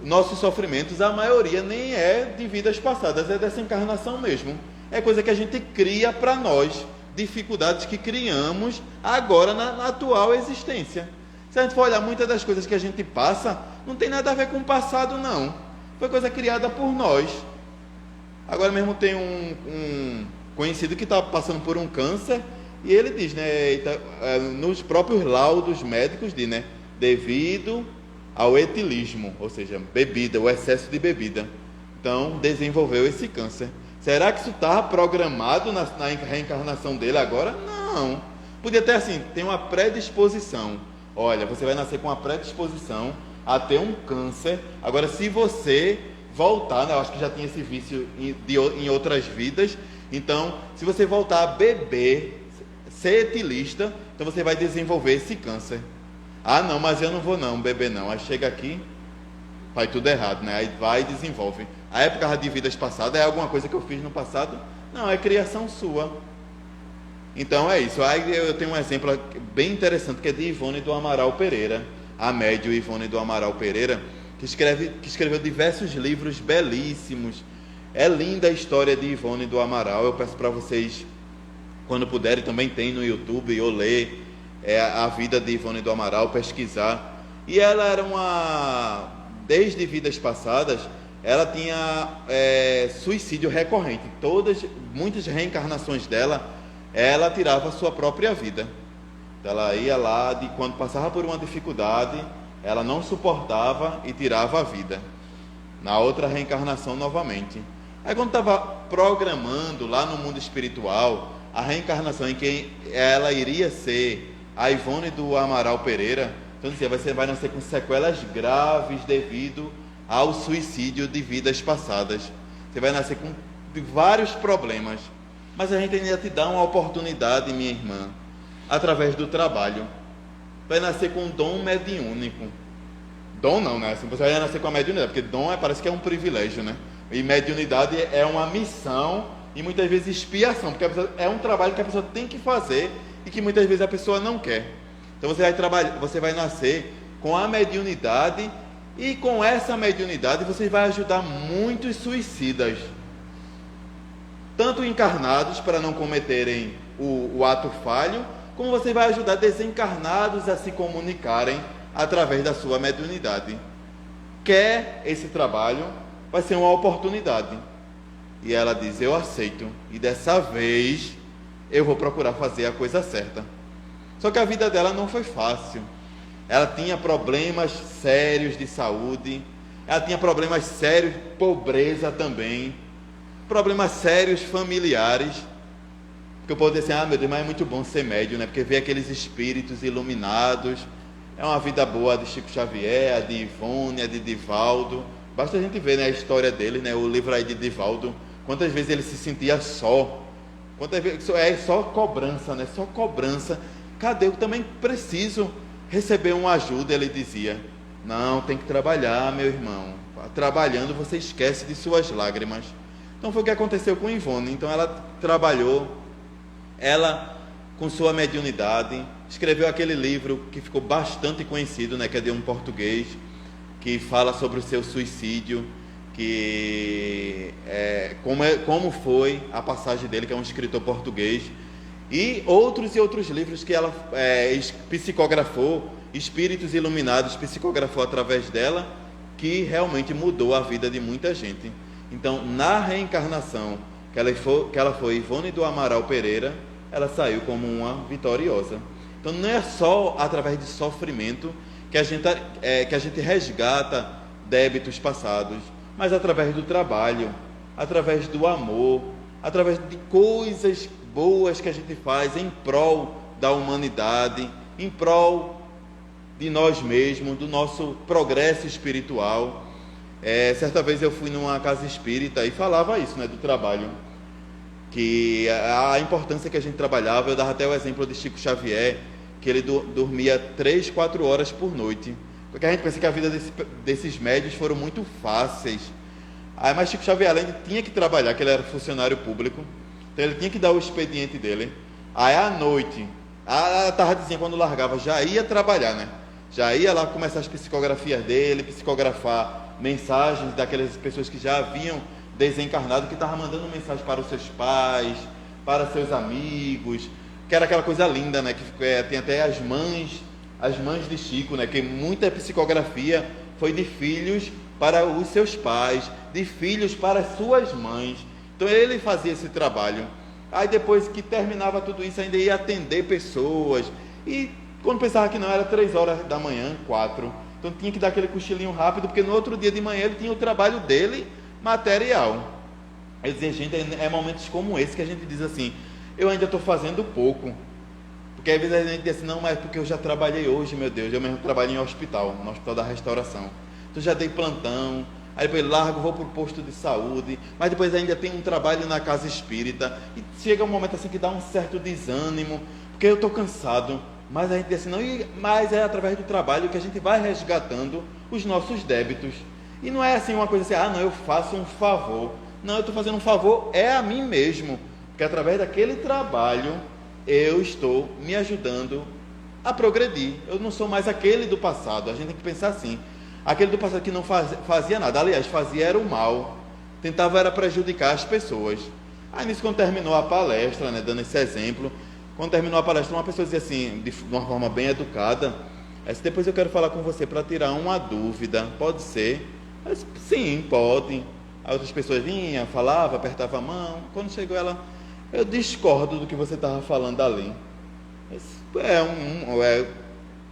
nossos sofrimentos, a maioria nem é de vidas passadas, é dessa encarnação mesmo. É coisa que a gente cria para nós, dificuldades que criamos agora na atual existência. Se a gente for olhar, muitas das coisas que a gente passa, não tem nada a ver com o passado, não. Foi coisa criada por nós. Agora mesmo tem um conhecido que está passando por um câncer, e ele diz, né, nos próprios laudos médicos, diz, né, devido ao etilismo, ou seja, bebida, o excesso de bebida. Então, desenvolveu esse câncer. Será que isso estava programado na reencarnação dele agora? Não. Podia ter assim, tem uma predisposição. Olha, você vai nascer com uma predisposição a ter um câncer. Agora, se você voltar, né, eu acho que já tinha esse vício em outras vidas. Então, se você voltar a beber, ser etilista, então você vai desenvolver esse câncer. Ah, não, mas eu não vou não beber não. Aí chega aqui, faz tudo errado, né? Aí vai e desenvolve. A época de vidas passadas é alguma coisa que eu fiz no passado? Não, é criação sua. Então é isso. Aí eu tenho um exemplo bem interessante que é de Ivone do Amaral Pereira, a médium Ivone do Amaral Pereira, que escreveu diversos livros belíssimos. É linda a história de Ivone do Amaral. Eu peço para vocês, quando puderem, também tem no YouTube, eu ler a vida de Ivone do Amaral, pesquisar. E ela era desde vidas passadas, ela tinha suicídio recorrente. Muitas reencarnações dela, ela tirava a sua própria vida. Ela ia lá, quando passava por uma dificuldade, ela não suportava e tirava a vida. Na outra reencarnação novamente. Aí quando estava programando lá no mundo espiritual, a reencarnação em que ela iria ser a Ivone do Amaral Pereira, então dizia, você vai nascer com sequelas graves devido ao suicídio de vidas passadas. Você vai nascer com vários problemas. Mas a gente ainda te dá uma oportunidade, minha irmã, através do trabalho. Vai nascer com um dom mediúnico. Dom não, né? Assim, você vai nascer com a mediunidade, porque dom parece que é um privilégio, né? E mediunidade é uma missão e muitas vezes expiação, porque é um trabalho que a pessoa tem que fazer e que muitas vezes a pessoa não quer. Então você vai nascer com a mediunidade, e com essa mediunidade você vai ajudar muitos suicidas, tanto encarnados para não cometerem o ato falho, como você vai ajudar desencarnados a se comunicarem através da sua mediunidade. Quer esse trabalho? Vai ser uma oportunidade. E ela diz, eu aceito, e dessa vez eu vou procurar fazer a coisa certa. Só que a vida dela não foi fácil. Ela tinha problemas sérios de saúde, ela tinha problemas sérios de pobreza também, problemas sérios familiares. Porque eu posso dizer assim, meu Deus, mas é muito bom ser médium, né? Porque ver aqueles espíritos iluminados, é uma vida boa, a de Chico Xavier, a de Ivone, a de Divaldo. Basta a gente ver, né, a história dele, né, o livro aí de Divaldo, quantas vezes ele se sentia só, quantas vezes é só cobrança, né, só cobrança. Cadê? Eu também preciso receber uma ajuda, ele dizia. Não, tem que trabalhar, meu irmão. Trabalhando você esquece de suas lágrimas. Então foi o que aconteceu com Ivone. Então ela trabalhou, ela com sua mediunidade, escreveu aquele livro que ficou bastante conhecido, né, que é de um português, que fala sobre o seu suicídio, como foi a passagem dele, que é um escritor português, e outros livros que ela psicografou, espíritos iluminados psicografou através dela, que realmente mudou a vida de muita gente. Então, na reencarnação que ela foi Ivone do Amaral Pereira, ela saiu como uma vitoriosa. Então, não é só através de sofrimento que a gente resgata débitos passados, mas através do trabalho, através do amor, através de coisas boas que a gente faz em prol da humanidade, em prol de nós mesmos, do nosso progresso espiritual. Certa vez eu fui numa casa espírita e falava isso, né, do trabalho, que a importância que a gente trabalhava. Eu dava até o exemplo de Chico Xavier, que ele dormia 3, 4 horas por noite, porque a gente pensa que a vida desses médios foram muito fáceis. Mas Chico Xavier, além de tinha que trabalhar, que ele era funcionário público, então ele tinha que dar o expediente dele. Aí à noite, à tardezinha, quando largava, já ia trabalhar, né? Já ia lá começar as psicografias dele, psicografar mensagens daquelas pessoas que já haviam desencarnado, que estavam mandando mensagem para os seus pais, para seus amigos, que era aquela coisa linda, né? Que tem até as mães de Chico, né? Que muita psicografia foi de filhos para os seus pais, de filhos para as suas mães. Então ele fazia esse trabalho. Aí depois que terminava tudo isso, ainda ia atender pessoas. E quando pensava que não, era 3 horas da manhã, 4. Então tinha que dar aquele cochilinho rápido, porque no outro dia de manhã ele tinha o trabalho dele material. Eu dizia, gente, é momentos como esse que a gente diz assim, eu ainda estou fazendo pouco. Porque às vezes a gente diz assim, não, mas porque eu já trabalhei hoje, meu Deus, eu mesmo trabalhei em hospital, no Hospital da Restauração. Então já dei plantão, aí depois largo, vou para o posto de saúde, mas depois ainda tem um trabalho na casa espírita, e chega um momento assim que dá um certo desânimo, porque eu estou cansado. Mas a gente diz assim, não, mas é através do trabalho que a gente vai resgatando os nossos débitos. E não é assim uma coisa assim, não, eu faço um favor. Não, eu estou fazendo um favor a mim mesmo, porque através daquele trabalho eu estou me ajudando a progredir. Eu não sou mais aquele do passado. A gente tem que pensar assim, aquele do passado que não fazia nada, aliás, fazia era o mal, tentava era prejudicar as pessoas. Aí nisso, quando terminou a palestra, né, dando esse exemplo, quando terminou a palestra, uma pessoa dizia assim, de uma forma bem educada, depois eu quero falar com você para tirar uma dúvida, pode ser? Eu disse, sim, pode. Aí outras pessoas vinham, falavam, apertavam a mão. Quando chegou ela, eu discordo do que você estava falando ali.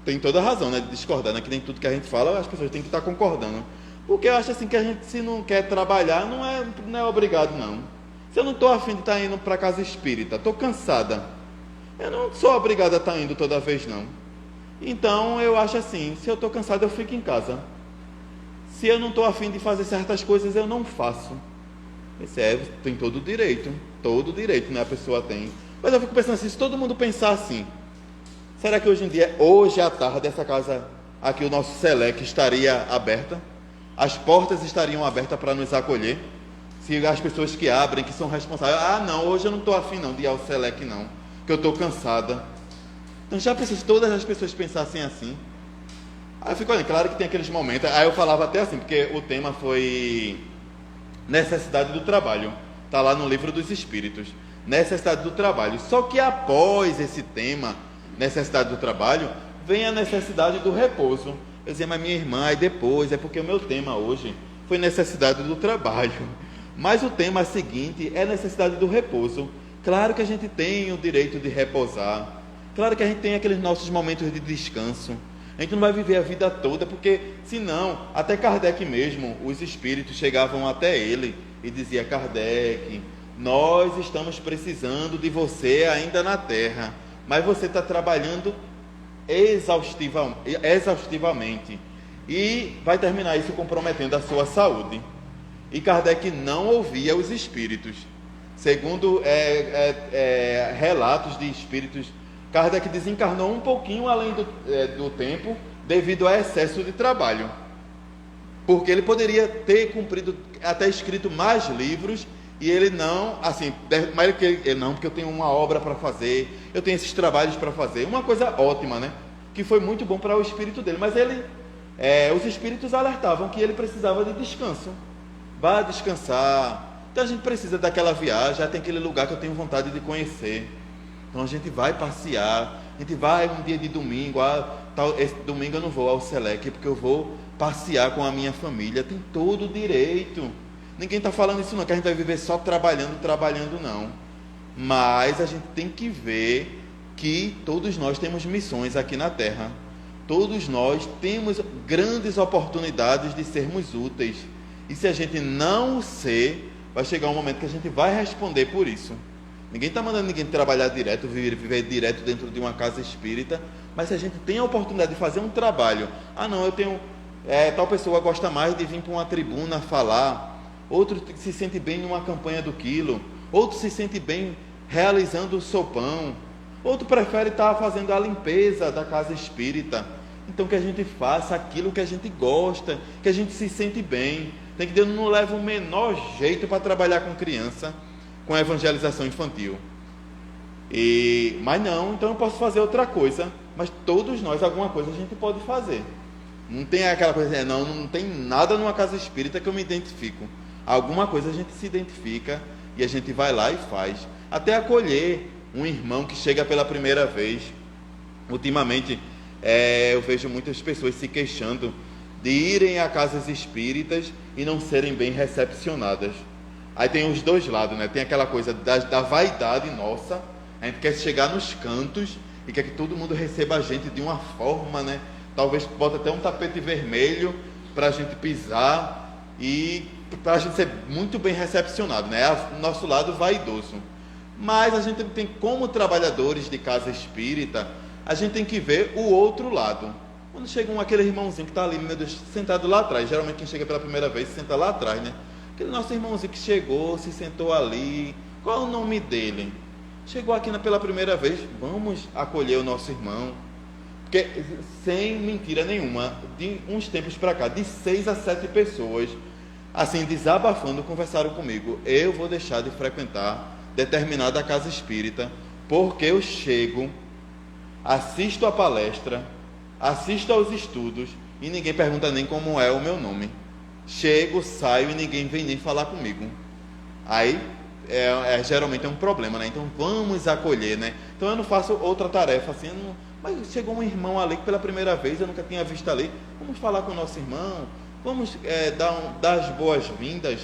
Tem toda a razão, né, de discordar, né, que nem tudo que a gente fala, as pessoas têm que estar concordando. Porque eu acho assim que a gente, se não quer trabalhar, não é obrigado, não. Se eu não estou afim de estar indo para a casa espírita, estou cansada, eu não sou obrigado a estar indo toda vez, não. Então eu acho assim, se eu estou cansado, eu fico em casa. Se eu não estou afim de fazer certas coisas, eu não faço. Tem todo o direito, né, a pessoa tem. Mas eu fico pensando assim, se todo mundo pensar assim, será que hoje à tarde, essa casa aqui, o nosso Selec, estaria aberta? As portas estariam abertas para nos acolher? Se as pessoas que abrem, que são responsáveis, não, hoje eu não estou afim não de ir ao Selec não, que eu estou cansada. Então já pensou se todas as pessoas pensassem assim? Aí eu fico olhando, claro que tem aqueles momentos, aí eu falava até assim, porque o tema foi necessidade do trabalho, está lá no Livro dos Espíritos, necessidade do trabalho. Só que após esse tema, necessidade do trabalho, vem a necessidade do repouso. Eu dizia, mas minha irmã, aí depois, é porque o meu tema hoje foi necessidade do trabalho, mas o tema seguinte é necessidade do repouso. Claro que a gente tem o direito de repousar, claro que a gente tem aqueles nossos momentos de descanso. A gente não vai viver a vida toda, porque senão, até Kardec mesmo, os espíritos chegavam até ele e dizia, Kardec, nós estamos precisando de você ainda na Terra, mas você está trabalhando exaustivamente e vai terminar isso comprometendo a sua saúde. E Kardec não ouvia os espíritos. Segundo relatos de espíritos, Kardec desencarnou um pouquinho além do tempo, devido a excesso de trabalho, porque ele poderia ter cumprido, até escrito mais livros, e ele não, assim, mas ele não, porque eu tenho uma obra para fazer, eu tenho esses trabalhos para fazer, uma coisa ótima, né, que foi muito bom para o espírito dele, mas os espíritos alertavam que ele precisava de descanso. Vá descansar. Então a gente precisa daquela viagem, tem aquele lugar que eu tenho vontade de conhecer. Então a gente vai passear, a gente vai um dia de domingo, esse domingo eu não vou ao Selec, porque eu vou passear com a minha família. Tem todo o direito. Ninguém está falando isso não, que a gente vai viver só trabalhando não. Mas a gente tem que ver que todos nós temos missões aqui na Terra. Todos nós temos grandes oportunidades de sermos úteis. E se a gente não ser, vai chegar um momento que a gente vai responder por isso. Ninguém está mandando ninguém trabalhar direto, viver direto dentro de uma casa espírita, mas se a gente tem a oportunidade de fazer um trabalho, não, eu tenho, tal pessoa gosta mais de vir para uma tribuna falar, outro se sente bem numa campanha do quilo, outro se sente bem realizando o sopão, outro prefere estar fazendo a limpeza da casa espírita. Então que a gente faça aquilo que a gente gosta, que a gente se sente bem. Tem que Deus não leva o menor jeito para trabalhar com criança, com a evangelização infantil. Mas não, então eu posso fazer outra coisa. Mas todos nós, alguma coisa a gente pode fazer. Não tem aquela coisa, não tem nada numa casa espírita que eu me identifico. Alguma coisa a gente se identifica e a gente vai lá e faz. Até acolher um irmão que chega pela primeira vez. Ultimamente, eu vejo muitas pessoas se queixando de irem a casas espíritas e não serem bem recepcionadas. Aí tem os dois lados, né? Tem aquela coisa da vaidade nossa, a gente quer chegar nos cantos e quer que todo mundo receba a gente de uma forma, né? Talvez bota até um tapete vermelho para a gente pisar e para a gente ser muito bem recepcionado, né? É o nosso lado vaidoso. Mas a gente tem, como trabalhadores de casa espírita, a gente tem que ver o outro lado. Quando chega aquele irmãozinho que está ali, meu Deus, sentado lá atrás, geralmente quem chega pela primeira vez se senta lá atrás, né? Aquele nosso irmãozinho que chegou, se sentou ali, qual é o nome dele? Chegou aqui pela primeira vez, vamos acolher o nosso irmão. Porque, sem mentira nenhuma, de uns tempos para cá, de 6 a 7 pessoas, assim, desabafando, conversaram comigo. Eu vou deixar de frequentar determinada casa espírita, porque eu chego, assisto a palestra, assisto aos estudos e ninguém pergunta nem como é o meu nome. Chego, saio e ninguém vem nem falar comigo. Aí geralmente é um problema, né? Então vamos acolher, né? Então eu não faço outra tarefa assim, mas chegou um irmão ali que pela primeira vez eu nunca tinha visto ali. Vamos falar com o nosso irmão, vamos dar as boas-vindas,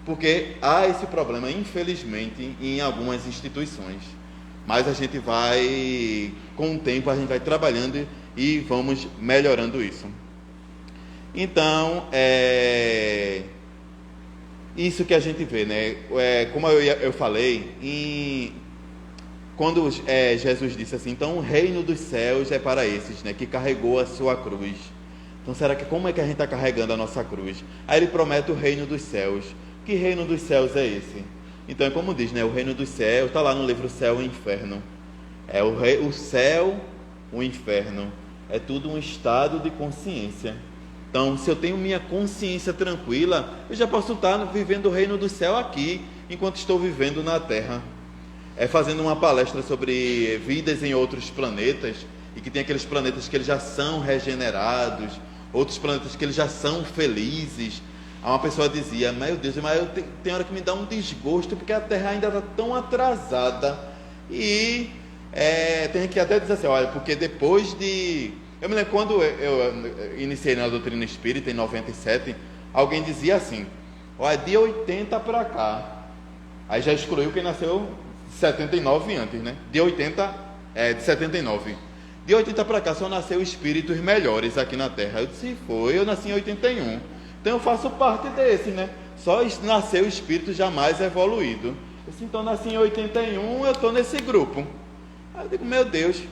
porque há esse problema, infelizmente, em algumas instituições. Mas a gente vai, com o tempo, a gente vai trabalhando e vamos melhorando isso. Então, isso que a gente vê, né? Como eu falei, quando Jesus disse assim, então o reino dos céus é para esses, né, que carregou a sua cruz. Então, como é que a gente está carregando a nossa cruz? Aí ele promete o reino dos céus. Que reino dos céus é esse? Então, é como diz, né? O reino dos céus, está lá no livro Céu e Inferno. O céu, o inferno, é tudo um estado de consciência. Então, se eu tenho minha consciência tranquila, eu já posso estar vivendo o reino do céu aqui, enquanto estou vivendo na Terra. Fazendo uma palestra sobre vidas em outros planetas, e que tem aqueles planetas que eles já são regenerados, outros planetas que eles já são felizes. Uma pessoa dizia, meu Deus, mas tem hora que me dá um desgosto, porque a Terra ainda está tão atrasada. E tem que até dizer assim, olha, porque depois de... Eu me lembro quando eu iniciei na doutrina espírita, em 97, alguém dizia assim, olha, de 80 para cá, aí já excluiu quem nasceu 79 antes, né? De 79. De 80 para cá só nasceu espíritos melhores aqui na Terra. Eu disse, eu nasci em 81. Então eu faço parte desse, né? Só nasceu espírito jamais evoluído. Eu disse, então nasci em 81, eu estou nesse grupo. Aí eu digo, meu Deus,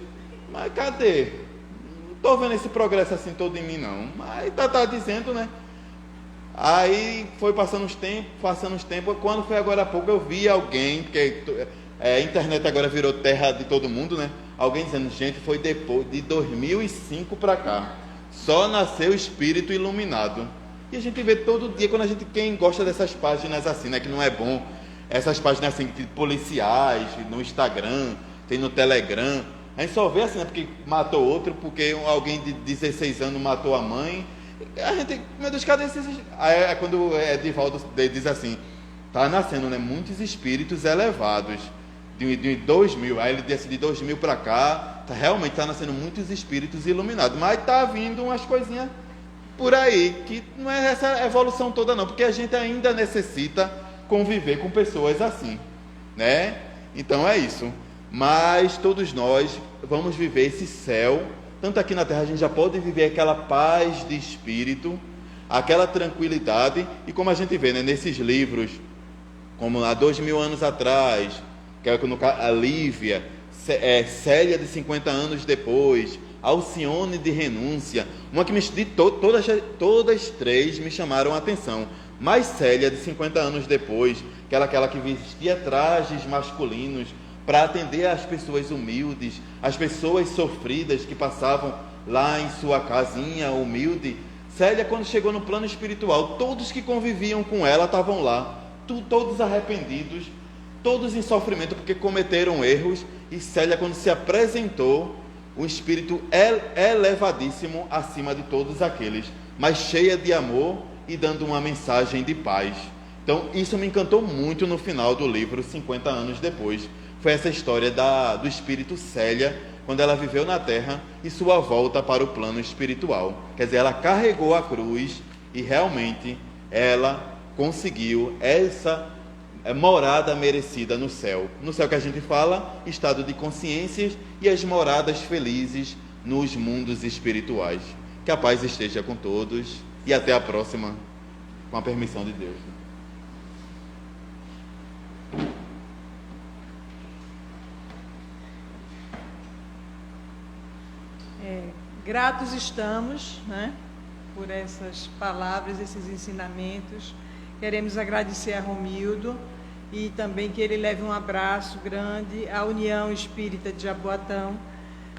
mas cadê? Não estou vendo esse progresso assim todo em mim, não. Mas tá dizendo, né? Aí foi passando os tempos, quando foi agora há pouco, eu vi alguém, porque a internet agora virou terra de todo mundo, né? Alguém dizendo, gente, foi depois de 2005 para cá. Só nasceu espírito iluminado. E a gente vê todo dia, quem gosta dessas páginas assim, né, que não é bom, essas páginas assim, policiais, no Instagram, tem no Telegram, a gente só vê assim, né, porque matou outro, porque alguém de 16 anos matou a mãe. A gente, meu Deus, cadê esses... Aí quando Edivaldo diz assim, tá nascendo, né, muitos espíritos elevados, de 2000, aí ele disse de 2000 para cá, realmente tá nascendo muitos espíritos iluminados, mas tá vindo umas coisinhas por aí, que não é essa evolução toda não, porque a gente ainda necessita conviver com pessoas assim, né? Então é isso. Mas todos nós vamos viver esse céu, tanto aqui na Terra a gente já pode viver aquela paz de espírito, aquela tranquilidade, e como a gente vê, né, nesses livros como há 2000 anos atrás, que é a Lívia, Célia de 50 anos depois, Alcione de Renúncia, uma que todas três me chamaram a atenção, mas Célia de 50 anos depois, que era aquela que vestia trajes masculinos para atender às pessoas humildes, às pessoas sofridas que passavam lá em sua casinha humilde. Célia, quando chegou no plano espiritual, todos que conviviam com ela estavam lá, todos arrependidos, todos em sofrimento porque cometeram erros, e Célia, quando se apresentou, o espírito elevadíssimo acima de todos aqueles, mas cheia de amor e dando uma mensagem de paz. Então isso me encantou muito no final do livro, 50 anos depois. Foi essa história do espírito Célia, quando ela viveu na terra e sua volta para o plano espiritual. Quer dizer, ela carregou a cruz e realmente ela conseguiu essa morada merecida no céu. No céu que a gente fala, estado de consciências e as moradas felizes nos mundos espirituais. Que a paz esteja com todos e até a próxima, com a permissão de Deus. Gratos estamos, né, por essas palavras, esses ensinamentos. Queremos agradecer a Romildo e também que ele leve um abraço grande à União Espírita de Jaboatão,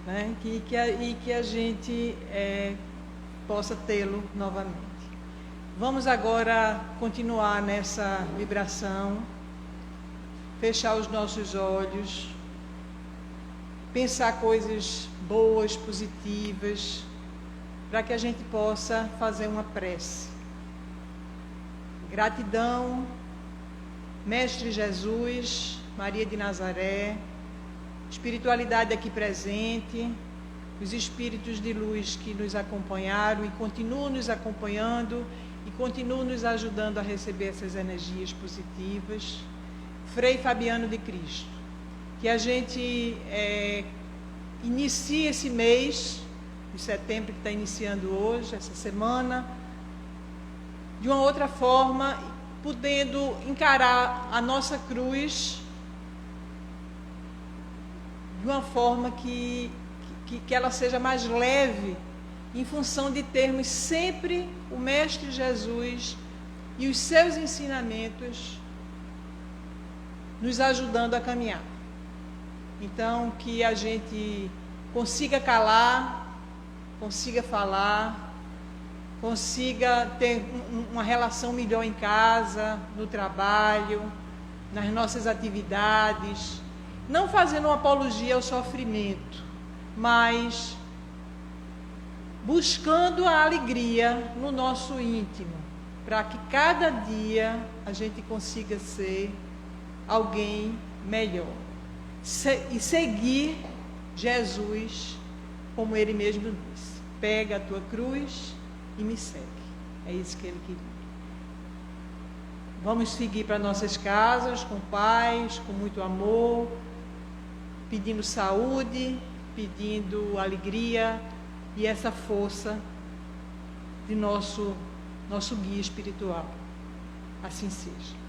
né, e que a gente possa tê-lo novamente. Vamos agora continuar nessa vibração, fechar os nossos olhos, pensar coisas boas, positivas, para que a gente possa fazer uma prece. Gratidão, Mestre Jesus, Maria de Nazaré, espiritualidade aqui presente, os espíritos de luz que nos acompanharam e continuam nos acompanhando e continuam nos ajudando a receber essas energias positivas. Frei Fabiano de Cristo, que a gente inicie esse mês de setembro, que está iniciando hoje, essa semana, de uma outra forma, podendo encarar a nossa cruz de uma forma que ela seja mais leve, em função de termos sempre o Mestre Jesus e os seus ensinamentos nos ajudando a caminhar. Então, que a gente consiga calar, consiga falar, consiga ter uma relação melhor em casa, no trabalho, nas nossas atividades, não fazendo uma apologia ao sofrimento, mas buscando a alegria no nosso íntimo, para que cada dia a gente consiga ser alguém melhor e seguir Jesus, como ele mesmo disse: pega a tua cruz e me segue. É isso que ele queria. Vamos seguir para nossas casas com paz, com muito amor, pedindo saúde, pedindo alegria e essa força de nosso guia espiritual. Assim seja.